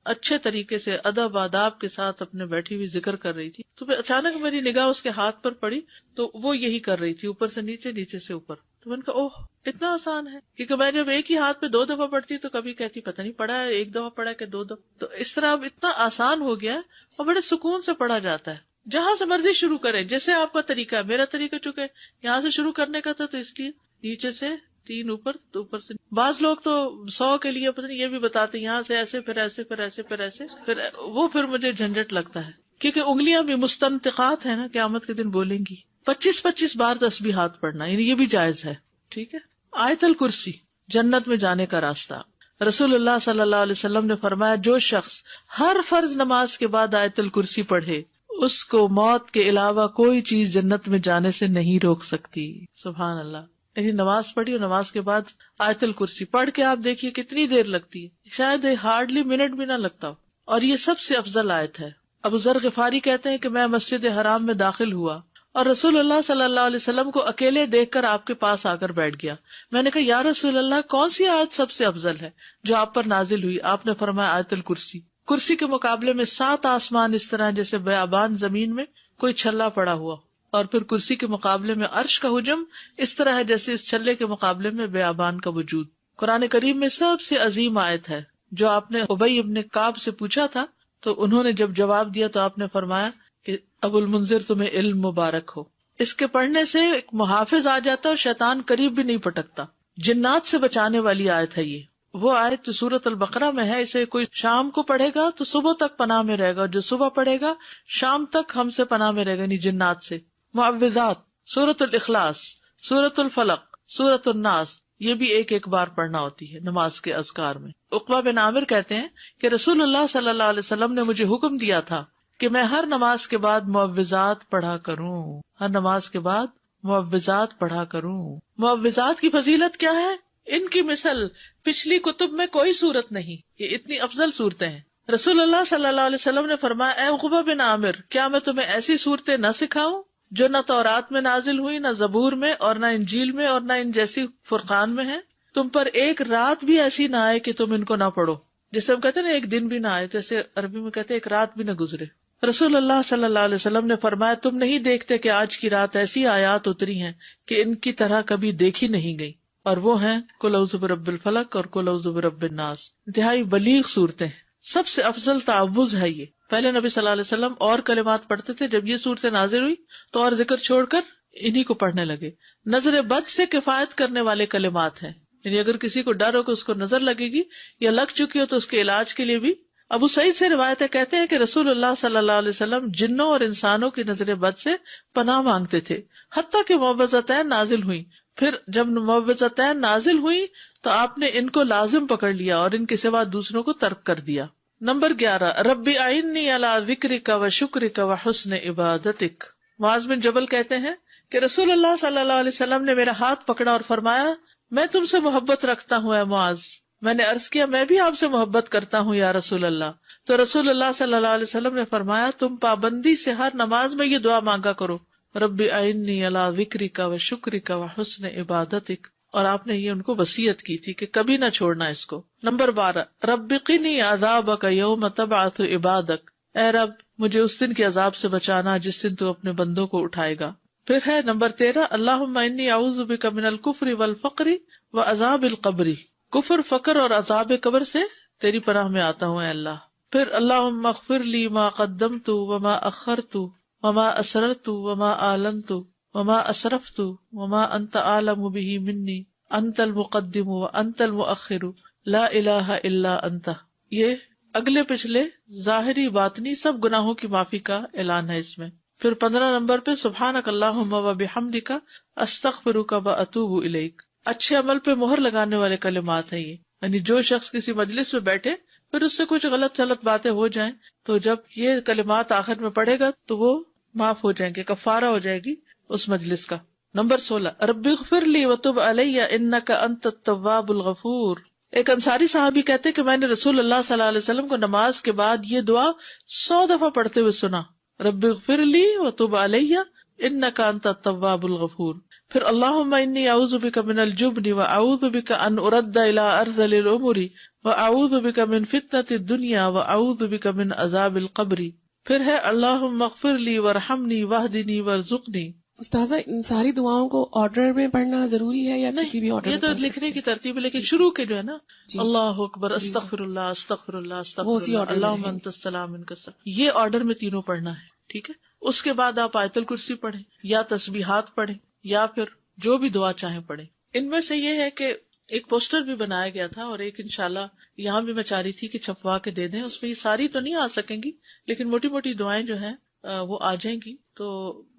اچھے طریقے سے ادب آداب کے ساتھ اپنے بیٹھی ہوئی ذکر کر رہی تھی. تو پھر اچانک میری نگاہ اس کے ہاتھ پر پڑی تو وہ یہی کر رہی تھی، اوپر سے نیچے نیچے سے اوپر. تو میں نے کہا اوہ اتنا آسان ہے، کیونکہ میں جب ایک ہی ہاتھ پہ 2 دفعہ پڑھتی تو کبھی کہتی پتہ نہیں پڑھا ہے 1 دفعہ پڑھا کہ 2 دفعہ. تو اس طرح اب اتنا آسان ہو گیا اور بڑے سکون سے پڑھا جاتا ہے. جہاں سے مرضی شروع کریں، جیسے آپ کا طریقہ ہے. میرا طریقہ چونکہ یہاں سے شروع کرنے کا تھا تو اس لیے نیچے سے 3 اوپر تو اوپر سے. بعض لوگ تو 100 کے لیے پتہ نہیں یہ بھی بتاتے یہاں سے ایسے پھر ایسے پھر ایسے پھر ایسے، پھر مجھے جھنجٹ لگتا ہے کیونکہ انگلیاں بھی مستنطقات ہیں نا، قیامت کے دن بولیں گی. 25 بار تسبیحات پڑھنا، یعنی یہ بھی جائز ہے. ٹھیک ہے. آیت الکرسی جنت میں جانے کا راستہ. رسول اللہ صلی اللہ علیہ وسلم نے فرمایا جو شخص ہر فرض نماز کے بعد آیت الکرسی پڑھے اس کو موت کے علاوہ کوئی چیز جنت میں جانے سے نہیں روک سکتی. سبحان اللہ. یعنی نماز پڑھی اور نماز کے بعد آیت الکرسی پڑھ کے آپ دیکھیے کتنی دیر لگتی ہے، شاید ہارڈلی منٹ بھی نہ لگتا ہو. اور یہ سب سے افضل آیت ہے. ابو ذر غفاری کہتے ہیں کہ میں مسجد حرام میں داخل ہوا اور رسول اللہ صلی اللہ علیہ وسلم کو اکیلے دیکھ کر آپ کے پاس آ کر بیٹھ گیا. میں نے کہا یا رسول اللہ کون سی آیت سب سے افضل ہے جو آپ پر نازل ہوئی؟ آپ نے فرمایا آیت الکرسی. کرسی کے مقابلے میں 7 آسمان اس طرح جیسے بیابان زمین میں کوئی چھلا پڑا ہوا، اور پھر کرسی کے مقابلے میں عرش کا حجم اس طرح ہے جیسے اس چھلے کے مقابلے میں بیابان کا وجود. قرآن کریم میں سب سے عظیم آیت ہے. جو آپ نے ابی ابن کعب سے پوچھا تھا تو انہوں نے جب جواب دیا تو آپ نے فرمایا کہ ابو المنذر تمہیں علم مبارک ہو. اس کے پڑھنے سے ایک محافظ آ جاتا ہے اور شیطان قریب بھی نہیں پٹکتا. جنات سے بچانے والی آیت ہے یہ. وہ آیت سورۃ البقرہ میں ہے. اسے کوئی شام کو پڑھے گا تو صبح تک پناہ میں رہے گا، جو صبح پڑھے گا شام تک ہم سے پناہ میں رہے گا، یعنی جنات سے. معوذات، سورۃ الاخلاص، سورۃ الفلق، سورۃ الناس، یہ بھی ایک بار پڑھنا ہوتی ہے نماز کے اذکار میں. عقبہ بن عامر کہتے ہیں کہ رسول اللہ صلی اللہ علیہ وسلم نے مجھے حکم دیا تھا کہ میں ہر نماز کے بعد معوذات پڑھا کروں. ہر نماز کے بعد معوذات پڑھا کروں. معوذات کی فضیلت کیا ہے؟ ان کی مثل پچھلی کتب میں کوئی صورت نہیں. یہ اتنی افضل صورتیں ہیں. رسول اللہ صلی اللہ علیہ وسلم نے فرمایا اے عقبہ بن عامر کیا میں تمہیں ایسی صورتیں نہ سکھاؤں جو نہ تورات میں نازل ہوئی، نہ زبور میں، اور نہ انجیل میں، اور نہ ان جیسی فرقان میں ہیں. تم پر ایک رات بھی ایسی نہ آئے کہ تم ان کو نہ پڑھو. جسے ہم کہتے ہیں نا ایک دن بھی نہ آئے، جیسے عربی میں کہتے ہیں ایک رات بھی نہ گزرے. رسول اللہ صلی اللہ علیہ وسلم نے فرمایا تم نہیں دیکھتے کہ آج کی رات ایسی آیات اتری ہیں کہ ان کی طرح کبھی دیکھی نہیں گئی، اور وہ ہیں قل اعوذ برب الفلق اور قل اعوذ برب الناس. انتہائی بلیغ صورتیں، سب سے افضل تعوذ ہے یہ. پہلے نبی صلی اللہ علیہ وسلم اور کلمات پڑھتے تھے، جب یہ صورتیں نازل ہوئی تو اور ذکر چھوڑ کر انہی کو پڑھنے لگے. نظر بد سے کفایت کرنے والے کلمات ہیں، یعنی اگر کسی کو ڈر ہو کہ اس کو نظر لگے گی یا لگ چکی ہو تو اس کے علاج کے لیے بھی. ابو سعید سے روایت ہے، کہتے ہیں کہ رسول اللہ صلی اللہ علیہ وسلم جنوں اور انسانوں کی نظر بد سے پناہ مانگتے تھے حتیٰ کہ معوذتین نازل ہوئی. پھر جب معوذتین نازل ہوئی تو آپ نے ان کو لازم پکڑ لیا اور ان کے سوا دوسروں کو ترک کر دیا. نمبر 11 ربی اعنی علی ذکرک و شکرک و حسن عبادتک. معاذ بن جبل کہتے ہیں کہ رسول اللہ صلی اللہ علیہ وسلم نے میرا ہاتھ پکڑا اور فرمایا میں تم سے محبت رکھتا ہوں اے معاذ. میں نے عرض کیا میں بھی آپ سے محبت کرتا ہوں یا رسول اللہ. تو رسول اللہ صلی اللہ علیہ وسلم نے فرمایا تم پابندی سے ہر نماز میں یہ دعا مانگا کرو ربی اعنی علی ذکرک و شکرک و حسن عبادتک. اور آپ نے یہ ان کو وصیت کی تھی کہ کبھی نہ چھوڑنا اس کو. نمبر 12 رب قنی عذابک یوم تبعث عبادک. اے رب مجھے اس دن کے عذاب سے بچانا جس دن تو اپنے بندوں کو اٹھائے گا. پھر ہے نمبر 13 اللہم انی اعوذ بک من الکفر والفقر وعذاب القبر. کفر، فقر اور عذاب قبر سے تیری پناہ میں آتا ہوں اے اللہ. پھر اللہم اغفر لی ما قدمت وما اخرت وما اسررت وما اعلنت وما اسرفت وما انت اعلم به منی انت المقدم وانت المؤخر لا الہ الا انت. یہ اگلے پچھلے ظاہری باطنی سب گناہوں کی معافی کا اعلان ہے اس میں. پھر 15 نمبر پہ سبحانک اللہم و بحمدک استغفرک و اتوب الیک. اچھے عمل پہ مہر لگانے والے کلمات ہیں یہ. یعنی جو شخص کسی مجلس میں بیٹھے پھر اس سے کچھ غلط باتیں ہو جائیں تو جب یہ کلمات آخر میں پڑھے گا تو وہ معاف ہو جائیں گے، کفارہ ہو جائے گی اس مجلس کا. نمبر 16 رب اغفر لی وتب علی انک انت التواب الغفور. ایک انصاری صحابی کہتے کہ میں نے رسول اللہ صلی اللہ علیہ وسلم کو نماز کے بعد یہ دعا 100 دفعہ پڑھتے ہوئے سنا، رب اغفر لی وتب علی انک انت التواب الغفور. پھر اللہم انی اعوذ بک من الجبن واعوذ بک ان ارد الی ارذل الامور واعوذ بک من فتنۃ الدنیا واعوذ بک من عذاب القبر. پھر ہے اللہم اغفر لی وارحمنی واہدنی وارزقنی. استاذہ ان ساری دعاؤں کو آرڈر میں پڑھنا ضروری ہے یا کسی بھی آرڈر یہ تو لکھنے کی ترتیب ہے، لیکن شروع کے جو ہے نا جی. اللہ اکبر استغفر اللہ استغفر اللہ وہ اسی استغفر order اللہ میں اللہم ہے. انت السلام منک السلام، یہ آرڈر میں تینوں پڑھنا ہے. ٹھیک ہے، اس کے بعد آپ آیت الکرسی پڑھیں یا تسبیحات پڑھیں یا پھر جو بھی دعا چاہیں پڑھیں. ان میں سے یہ ہے کہ ایک پوسٹر بھی بنایا گیا تھا اور ایک انشاءاللہ یہاں بھی میں چاہ رہی تھی کہ چھپوا کے دے دیں. اس میں یہ ساری تو نہیں آ سکیں گی لیکن موٹی موٹی دعائیں جو ہیں وہ آ جائیں گی. تو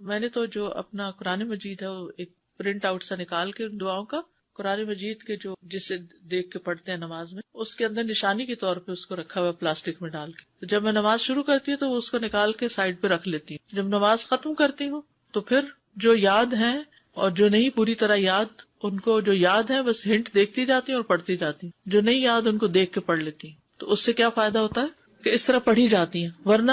میں نے تو جو اپنا قرآن مجید ہے وہ ایک پرنٹ آؤٹ سا نکال کے ان دعاؤں کا قرآن مجید کے جو جسے دیکھ کے پڑھتے ہیں نماز میں اس کے اندر نشانی کے طور پہ اس کو رکھا ہوا پلاسٹک میں ڈال کے. تو جب میں نماز شروع کرتی ہوں تو وہ اس کو نکال کے سائڈ پہ رکھ لیتی ہوں. جب نماز ختم کرتی ہوں تو پھر جو یاد ہیں اور جو نہیں پوری طرح یاد، ان کو جو یاد ہے بس ہنٹ دیکھتی جاتی ہوں اور پڑھتی جاتی ہوں. جو نہیں یاد ان کو دیکھ کے پڑھ لیتی ہوں. تو اس سے کیا فائدہ ہوتا ہے کہ اس طرح پڑھی جاتی ہیں، ورنہ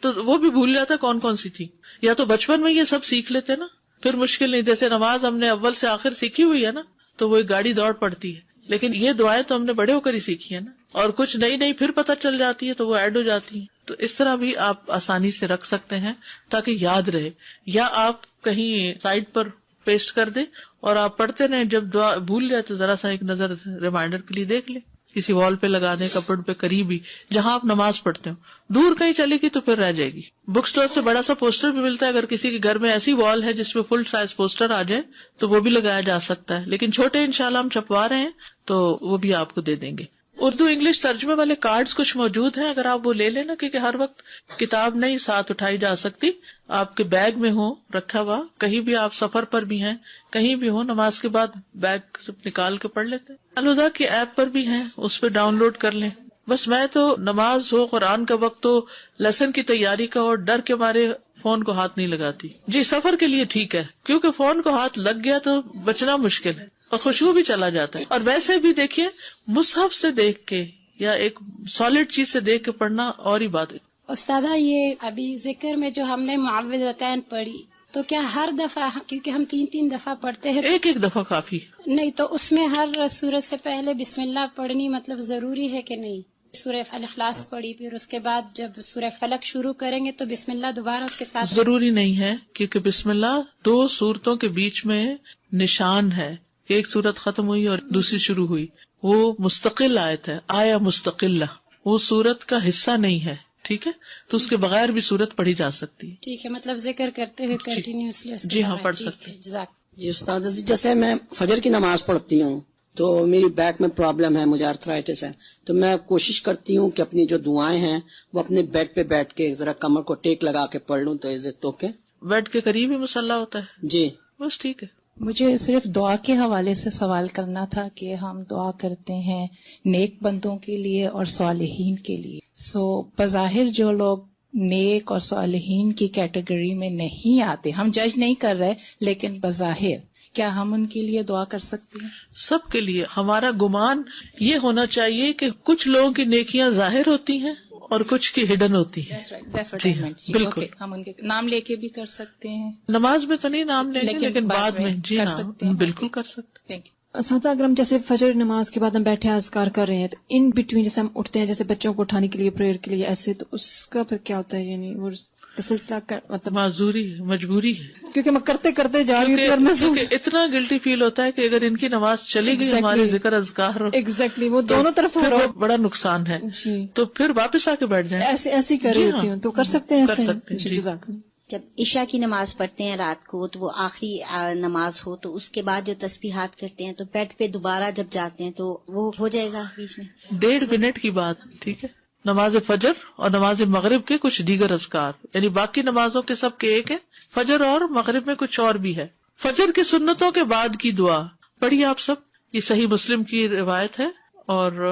تو وہ بھی بھول جاتا کون کون سی تھی. یا تو بچپن میں یہ سب سیکھ لیتے نا پھر مشکل نہیں. جیسے نماز ہم نے اول سے آخر سیکھی ہوئی ہے نا تو وہ ایک گاڑی دوڑ پڑتی ہے، لیکن یہ دعائیں تو ہم نے بڑے ہو کر ہی سیکھی ہے نا، اور کچھ نئی پھر پتہ چل جاتی ہے تو وہ ایڈ ہو جاتی ہیں. تو اس طرح بھی آپ آسانی سے رکھ سکتے ہیں تاکہ یاد رہے. یا آپ کہیں سائڈ پر پیسٹ کر دیں اور آپ پڑھتے رہیں، جب دعا بھول جائے تو ذرا سا ایک نظر ریمائنڈر کے لیے دیکھ لیں، کسی وال پہ لگا دیں، کپڑ پہ قریب ہی جہاں آپ نماز پڑھتے ہو. دور کہیں چلے گی تو پھر رہ جائے گی. بک سٹور سے بڑا سا پوسٹر بھی ملتا ہے، اگر کسی کے گھر میں ایسی وال ہے جس پہ فل سائز پوسٹر آ جائے تو وہ بھی لگایا جا سکتا ہے. لیکن چھوٹے انشاءاللہ ہم چھپوا رہے ہیں تو وہ بھی آپ کو دے دیں گے. اردو انگلش ترجمے والے کارڈز کچھ موجود ہیں، اگر آپ وہ لے لینا، کیونکہ ہر وقت کتاب نہیں ساتھ اٹھائی جا سکتی. آپ کے بیگ میں ہو رکھا ہوا، کہیں بھی آپ سفر پر بھی ہیں کہیں بھی ہو، نماز کے بعد بیگ سے نکال کے پڑھ لیتے ہیں. الہدا کی ایپ پر بھی ہیں، اس پہ ڈاؤن لوڈ کر لیں. بس میں تو نماز ہو، قرآن کا وقت ہو، لیسن کی تیاری کا، اور ڈر کے مارے فون کو ہاتھ نہیں لگاتی. جی سفر کے لیے ٹھیک ہے، کیونکہ فون کو ہاتھ لگ گیا تو بچنا مشکل ہے اور خوشبو بھی چلا جاتا ہے. اور ویسے بھی دیکھیے مصحف سے دیکھ کے یا ایک سالڈ چیز سے دیکھ کے پڑھنا اور ہی بات ہے. استاذہ یہ ابھی ذکر میں جو ہم نے معوذتین پڑھی تو کیا ہر دفعہ، کیونکہ ہم 3 دفعہ پڑھتے ہیں، ایک دفعہ کافی نہیں تو اس میں ہر سورت سے پہلے بسم اللہ پڑھنی مطلب ضروری ہے کہ نہیں؟ سورہ الاخلاص پڑھی، پھر اس کے بعد جب سورہ فلق شروع کریں گے تو بسم اللہ دوبارہ اس کے ساتھ؟ ضروری نہیں ہے، کیونکہ بسم اللہ 2 سورتوں کے بیچ میں نشان ہے کہ ایک سورت ختم ہوئی اور دوسری شروع ہوئی. وہ مستقل آیت ہے، آیا مستقلہ، وہ سورت کا حصہ نہیں ہے. ٹھیک ہے، تو اس کے بغیر بھی سورت پڑھی جا سکتی ہے. ٹھیک ہے، مطلب ذکر کرتے ہوئے کنٹینیوسلی. جی ہاں پڑھ سکتے ہیں. جی استاد جیسے میں فجر کی نماز پڑھتی ہوں تو میری بیک میں پرابلم ہے، مجھے آرتھرائٹس ہے، تو میں کوشش کرتی ہوں کہ اپنی جو دعائیں ہیں وہ اپنے بیڈ پہ بیٹھ کے ذرا کمر کو ٹیک لگا کے پڑھ لوں. تو عزت تو کے بیڈ کے قریب ہی مصلی ہوتا ہے. جی بس ٹھیک ہے. مجھے صرف دعا کے حوالے سے سوال کرنا تھا کہ ہم دعا کرتے ہیں نیک بندوں کے لیے اور صالحین کے لیے. بظاہر جو لوگ نیک اور صالحین کی کیٹیگری میں نہیں آتے، ہم جج نہیں کر رہے، لیکن بظاہر کیا ہم ان کے لیے دعا کر سکتے ہیں؟ سب کے لیے. ہمارا گمان یہ ہونا چاہیے کہ کچھ لوگوں کی نیکیاں ظاہر ہوتی ہیں اور کچھ کی ہڈن ہوتی ہیں. جی بالکل. ہم ان کے نام لے کے بھی کر سکتے ہیں. نماز میں تو نہیں نام لیں گے لیکن بعد میں جی کر ہاں سکتے ہیں. بالکل کر سکتے. Thank you. اساتذہ اگر ہم جیسے فجر نماز کے بعد ہم بیٹھے اذکار کر رہے ہیں تو ان بٹوین جیسے ہم اٹھتے ہیں جیسے بچوں کو اٹھانے کے لیے پریئر کے لیے ایسے، تو اس کا پھر کیا ہوتا ہے؟ یعنی وہ سلسلہ مطلب معذوری ہے، مجبوری ہے، کیونکہ میں کرتے کرتے جا رہی ہوں کیونکہ اتنا گلٹی فیل ہوتا ہے کہ اگر ان کی نماز چلی گئی ہمارے ذکر اذکار ایگزیکٹلی وہ دونوں طرف بڑا نقصان ہے. جی تو پھر واپس آ کے بیٹھ جائیں. ایسے ہی کر رہی ہوتی ہوں تو کر سکتے ہیں. کر سکتے ہیں. جزاک اللہ. جب عشاء کی نماز پڑھتے ہیں رات کو تو وہ آخری نماز ہو تو اس کے بعد جو تسبیحات کرتے ہیں تو بیڈ پہ دوبارہ جب جاتے ہیں تو وہ ہو جائے گا بیچ میں 1.5 منٹ کی بات. ٹھیک ہے، نماز فجر اور نماز مغرب کے کچھ دیگر اذکار، یعنی باقی نمازوں کے سب کے ایک ہے، فجر اور مغرب میں کچھ اور بھی ہے. فجر کی سنتوں کے بعد کی دعا پڑھیے آپ سب. یہ صحیح مسلم کی روایت ہے اور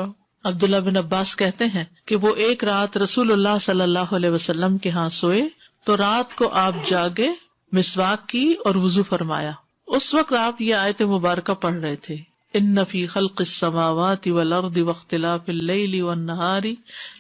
عبداللہ بن عباس کہتے ہیں کہ وہ ایک رات رسول اللہ صلی اللہ علیہ وسلم کے ہاں سوئے تو رات کو آپ جاگے، مسواک کی اور وضو فرمایا. اس وقت آپ یہ آیت مبارکہ پڑھ رہے تھے، ان فی خلق السماوات والارض واختلاف اللیل والنہار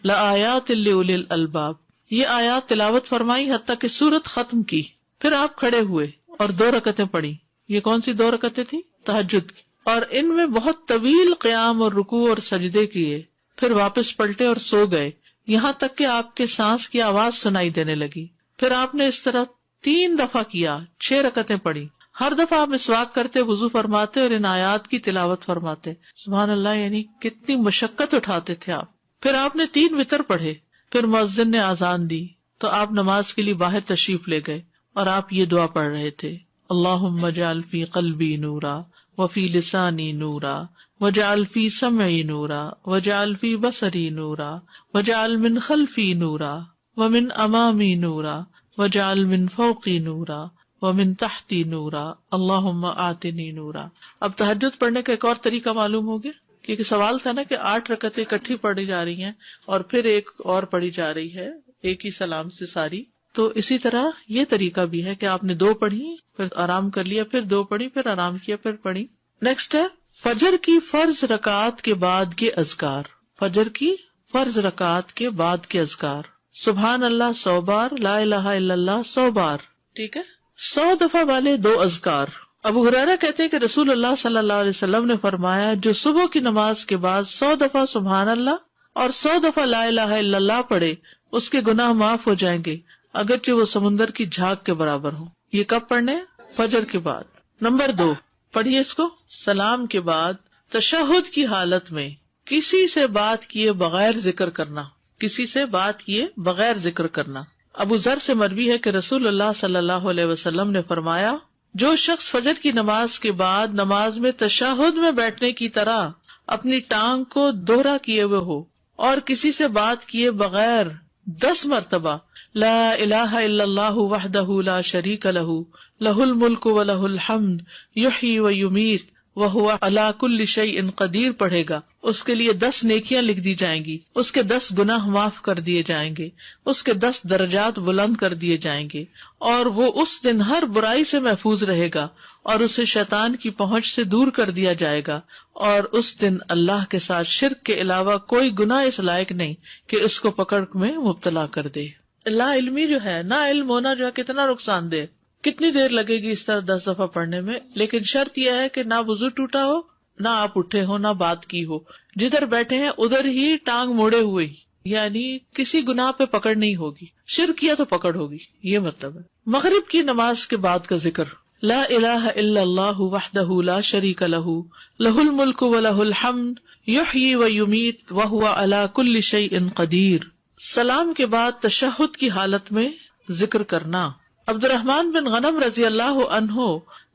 لآیات لأولی الالباب. یہ آیات تلاوت فرمائی حتیٰ کہ سورت ختم کی. پھر آپ کھڑے ہوئے اور 2 رکعتیں پڑھی. یہ کون سی 2 رکعتیں تھی؟ تہجد کی. اور ان میں بہت طویل قیام اور رکوع اور سجدے کیے. پھر واپس پلٹے اور سو گئے یہاں تک کہ آپ کے سانس کی آواز سنائی دینے لگی. پھر آپ نے اس طرح 3 دفعہ کیا، 6 رکعتیں پڑھی. ہر دفعہ آپ مسواک کرتے، وضو فرماتے اور ان آیات کی تلاوت فرماتے. سبحان اللہ، یعنی کتنی مشقت اٹھاتے تھے آپ. پھر آپ نے 3 وتر پڑھے. پھر مؤذن نے اذان دی تو آپ نماز کے لیے باہر تشریف لے گئے اور آپ یہ دعا پڑھ رہے تھے، اللہم اجعل فی قلبی نورا وفی لسانی نورا وجعل فی سمعی نورا وجعل فی بصری نورا وجعل من خلفی نورا ومن امامی نورا وجعل من فوقی نورا ومن تحتی نورا اللہم آتنی نورا. اب تہجد پڑھنے کا ایک اور طریقہ معلوم ہو گیا، کیونکہ سوال تھا نا کہ 8 رکعتیں اکٹھی پڑھی جا رہی ہیں اور پھر ایک اور پڑھی جا رہی ہے ایک ہی سلام سے ساری. تو اسی طرح یہ طریقہ بھی ہے کہ آپ نے 2 پڑھی، پھر آرام کر لیا، پھر 2 پڑھی، پھر آرام کیا، پھر پڑھی. نیکسٹ ہے فجر کی فرض رکعات کے بعد کے اذکار. فجر کی فرض رکعات کے بعد کے اذکار، سبحان اللہ 100 بار، لا الہ الا اللہ 100 بار. ٹھیک ہے، 100 دفعہ والے 2 اذکار. ابو ہریرہ کہتے ہیں کہ رسول اللہ صلی اللہ علیہ وسلم نے فرمایا، جو صبح کی نماز کے بعد 100 دفعہ سبحان اللہ اور 100 دفعہ لا الہ الا اللہ پڑھے اس کے گناہ معاف ہو جائیں گے اگرچہ وہ سمندر کی جھاگ کے برابر ہوں. یہ کب پڑھنے؟ فجر کے بعد. نمبر 2 پڑھیے اس کو، سلام کے بعد تشہد کی حالت میں کسی سے بات کیے بغیر ذکر کرنا. کسی سے بات کیے بغیر ذکر کرنا. ابو ذر سے مروی ہے کہ رسول اللہ صلی اللہ علیہ وسلم نے فرمایا، جو شخص فجر کی نماز کے بعد نماز میں تشہد میں بیٹھنے کی طرح اپنی ٹانگ کو دوہرا کیے ہوئے ہو اور کسی سے بات کیے بغیر 10 مرتبہ لا الہ الا اللہ وحدہ لا شریک لہ لہ الملک و لہ الحمد یحیی و یمیت وہو علی کل شیء قدیر پڑھے گا، اس کے لیے 10 نیکیاں لکھ دی جائیں گی، اس کے 10 گناہ معاف کر دیے جائیں گے، اس کے 10 درجات بلند کر دیے جائیں گے، اور وہ اس دن ہر برائی سے محفوظ رہے گا اور اسے شیطان کی پہنچ سے دور کر دیا جائے گا، اور اس دن اللہ کے ساتھ شرک کے علاوہ کوئی گناہ اس لائق نہیں کہ اس کو پکڑ میں مبتلا کر دے. لا علمی جو ہے، نا علم ہونا جو ہے کتنا نقصان دہ. کتنی دیر لگے گی اس طرح 10 دفعہ پڑھنے میں؟ لیکن شرط یہ ہے کہ نہ وضو ٹوٹا ہو، نہ آپ اٹھے ہو، نہ بات کی ہو، جدھر بیٹھے ہیں ادھر ہی ٹانگ موڑے ہوئے، یعنی کسی گناہ پہ پکڑ نہیں ہوگی. شرک کیا تو پکڑ ہوگی، یہ مطلب ہے. مغرب کی نماز کے بعد کا ذکر، لا الہ الا اللہ وحدہ لا شریک لہ لہ الملک و لہ الحمد یحیی و یمیت وہو علی کل شیء قدیر. سلام کے بعد تشہد کی حالت میں ذکر کرنا. عبد الرحمن بن غنم رضی اللہ عنہ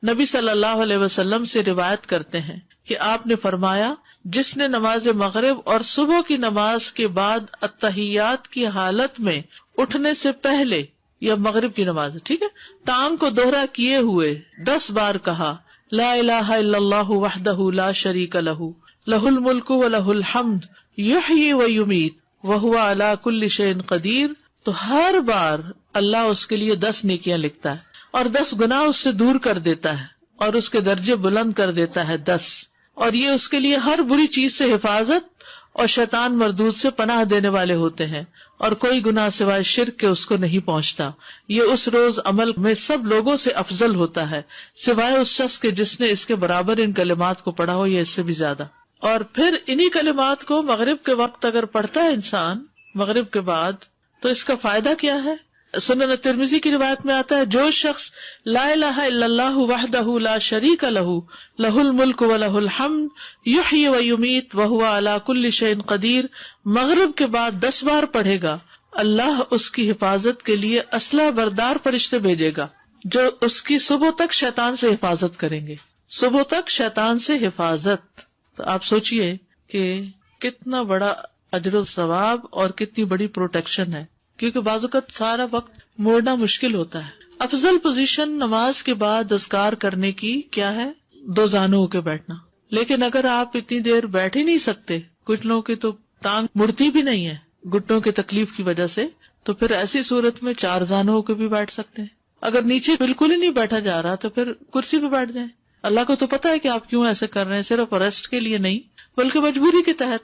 نبی صلی اللہ علیہ وسلم سے روایت کرتے ہیں کہ آپ نے فرمایا، جس نے نماز مغرب اور صبح کی نماز کے بعد التحیات کی حالت میں اٹھنے سے پہلے، یا مغرب کی نماز ٹھیک ہے، ٹانگ کو دوہرا کیے ہوئے 10 بار کہا لا الہ الا اللہ وحدہ لا شریک لہ لہ الملک و لہ الحمد یحیی و یمیت وہو علی کل شیء قدیر، تو ہر بار اللہ اس کے لیے 10 نیکیاں لکھتا ہے اور 10 گناہ اس سے دور کر دیتا ہے اور اس کے درجے بلند کر دیتا ہے 10. اور یہ اس کے لیے ہر بری چیز سے حفاظت اور شیطان مردود سے پناہ دینے والے ہوتے ہیں، اور کوئی گناہ سوائے شرک کے اس کو نہیں پہنچتا. یہ اس روز عمل میں سب لوگوں سے افضل ہوتا ہے سوائے اس شخص کے جس نے اس کے برابر ان کلمات کو پڑھا ہو یا اس سے بھی زیادہ. اور پھر انہی کلمات کو مغرب کے وقت اگر پڑھتا ہے انسان مغرب کے بعد تو اس کا فائدہ کیا ہے؟ سنن ترمذی کی روایت میں آتا ہے، جو شخص لا الہ الا اللہ وحدہ لا شریک لہ لہ الملک و لہ الحمد یحیی و یمیت وہو علی کل شیء قدیر مغرب کے بعد 10 بار پڑھے گا، اللہ اس کی حفاظت کے لیے اسلحہ بردار فرشتے بھیجے گا جو اس کی صبح تک شیطان سے حفاظت کریں گے. صبح تک شیطان سے حفاظت. تو آپ سوچئے کہ کتنا بڑا اجر و ثواب اور کتنی بڑی پروٹیکشن ہے، کیونکہ بعض اوقات سارا وقت موڑنا مشکل ہوتا ہے. افضل پوزیشن نماز کے بعد اذکار کرنے کی کیا ہے؟ 2 زانوں کے بیٹھنا. لیکن اگر آپ اتنی دیر بیٹھ ہی نہیں سکتے، کچھ لوگوں کی تو ٹانگ مڑتی بھی نہیں ہے گھٹنوں کی تکلیف کی وجہ سے، تو پھر ایسی صورت میں 4 زانوں کے بھی بیٹھ سکتے ہیں. اگر نیچے بالکل ہی نہیں بیٹھا جا رہا تو پھر کرسی پہ بیٹھ جائیں. اللہ کو تو پتا ہے کہ آپ کیوں ایسے کر رہے ہیں، صرف ریسٹ کے لیے نہیں بلکہ مجبوری کے تحت.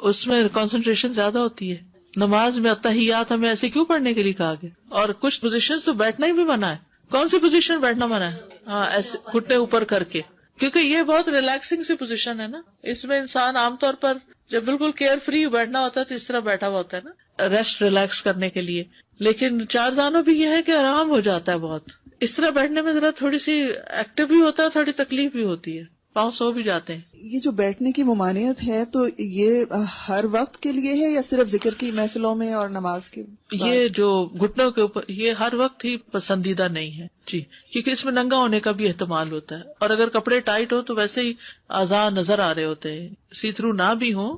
اس میں کنسنٹریشن زیادہ ہوتی ہے. نماز میں اتحیات ہمیں ایسے کیوں پڑھنے کے لیے کہا گیا؟ اور کچھ پوزیشن تو بیٹھنا ہی بھی منع ہے. کون سی پوزیشن بیٹھنا منع ہے؟ ہاں، ایسے گھٹنے اوپر کر کے، کیونکہ یہ بہت ریلیکسنگ سی پوزیشن ہے نا. اس میں انسان عام طور پر جب بالکل کیئر فری بیٹھنا ہوتا ہے تو اس طرح بیٹھا ہوا ہوتا ہے نا، ریسٹ ریلیکس کرنے کے لیے. لیکن 4 زانوں بھی یہ ہے کہ آرام ہو جاتا ہے بہت. اس طرح بیٹھنے میں ذرا تھوڑی سی ایکٹیو بھی ہوتا ہے، تھوڑی تکلیف بھی ہوتی ہے، پاؤں سو بھی جاتے ہیں. یہ جو بیٹھنے کی ممانعت ہے تو یہ ہر وقت کے لیے ہے یا صرف ذکر کی محفلوں میں اور نماز کے بعد؟ یہ جو گھٹنوں کے اوپر، یہ ہر وقت ہی پسندیدہ نہیں ہے جی، کیونکہ اس میں ننگا ہونے کا بھی احتمال ہوتا ہے. اور اگر کپڑے ٹائٹ ہو تو ویسے ہی اعضاء نظر آ رہے ہوتے ہیں. سی تھرو نہ بھی ہو،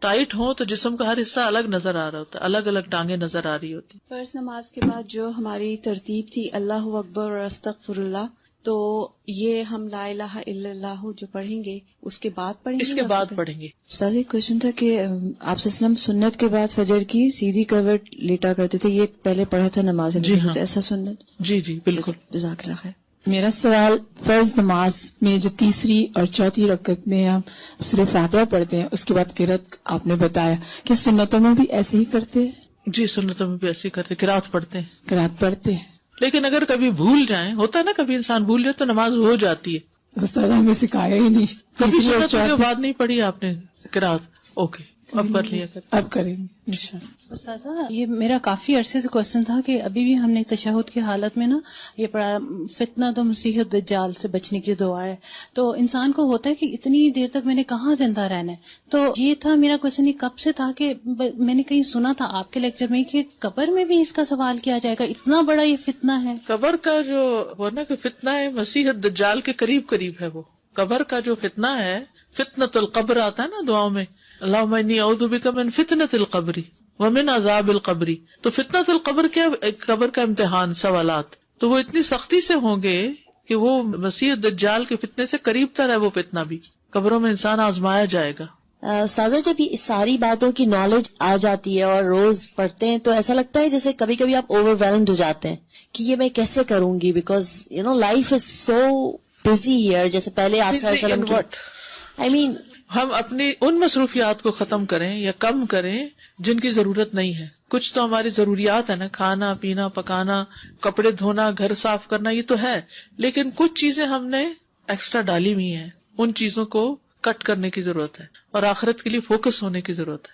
ٹائٹ ہو تو جسم کا ہر حصہ الگ نظر آ رہا ہوتا ہے، الگ الگ ٹانگیں نظر آ رہی ہوتی. فرض نماز کے بعد جو ہماری ترتیب تھی اللہ اکبر اور استغفر اللہ، تو یہ ہم لا الہ الا اللہ جو پڑھیں گے اس کے بعد پڑھیں گے؟ اس کے بعد پڑھیں گے. استاد ایک کوشچن تھا کہ آپ صلی اللہ علیہ وسلم سنت کے بعد فجر کی سیدھی کروٹ لیٹا کرتے تھے، یہ پہلے پڑھا تھا نماز میں؟ جی ہاں، ایسا سنت؟ جی جی بالکل. جزاک اللہ خیر. میرا سوال، فرض نماز میں جو 3 اور 4 رکعت میں ہم سورہ فاتحہ پڑھتے ہیں، اس کے بعد قرات آپ نے بتایا کہ سنتوں میں بھی ایسے ہی کرتے ہیں؟ جی سنتوں میں بھی ایسے ہی کرتے، قرات پڑھتے ہیں. قرات پڑھتے ہیں، لیکن اگر کبھی بھول جائیں، ہوتا ہے نا کبھی انسان بھول جائے تو نماز ہو جاتی ہے. استاد ہمیں سکھایا ہی نہیں. کبھی سنتوں کے بعد نہیں پڑھی آپ نے قرات؟ اوکے، اب کر لیا اب کریں گے انشاءاللہ. استاذہ یہ میرا کافی عرصے سے کوشچن تھا کہ ابھی بھی ہم نے تشہد کی حالت میں نا یہ پڑھا فتنہ تو مسیح الدجال سے بچنے کی دعا ہے. تو انسان کو ہوتا ہے کہ اتنی دیر تک میں نے کہاں زندہ رہنا ہے. تو یہ تھا میرا کوشچن، یہ کب سے تھا کہ میں نے کہیں سنا تھا آپ کے لیکچر میں کہ قبر میں بھی اس کا سوال کیا جائے گا، اتنا بڑا یہ فتنہ ہے. قبر کا جو وہ نا کہ فتنہ ہے مسیح الدجال کے قریب قریب ہے. وہ قبر کا جو فتنہ ہے، فتنۃ القبر آتا ہے نا دعاؤں میں، اللہم انی اعوذ بک من فتنۃ القبر ومن عذاب القبر. تو فتنۃ القبر کیا؟ قبر کا امتحان، سوالات. تو وہ اتنی سختی سے ہوں گے کہ وہ مسیح الدجال کے فتنے سے قریب تر ہے. وہ فتنہ بھی قبروں میں انسان آزمایا جائے گا. سادہ جب یہ ساری باتوں کی نالج آ جاتی ہے اور روز پڑھتے ہیں تو ایسا لگتا ہے جیسے کبھی کبھی آپ اوور ویلمڈ ہو جاتے ہیں کہ یہ میں کیسے کروں گی، because life is so busy here. جیسے پہلے آپ صلی اللہ علیہ وسلم کی ہم اپنی ان مصروفیات کو ختم کریں یا کم کریں جن کی ضرورت نہیں ہے. کچھ تو ہماری ضروریات ہے نا، کھانا پینا پکانا، کپڑے دھونا، گھر صاف کرنا، یہ تو ہے. لیکن کچھ چیزیں ہم نے ایکسٹرا ڈالی ہوئی ہیں، ان چیزوں کو کٹ کرنے کی ضرورت ہے اور آخرت کے لیے فوکس ہونے کی ضرورت ہے.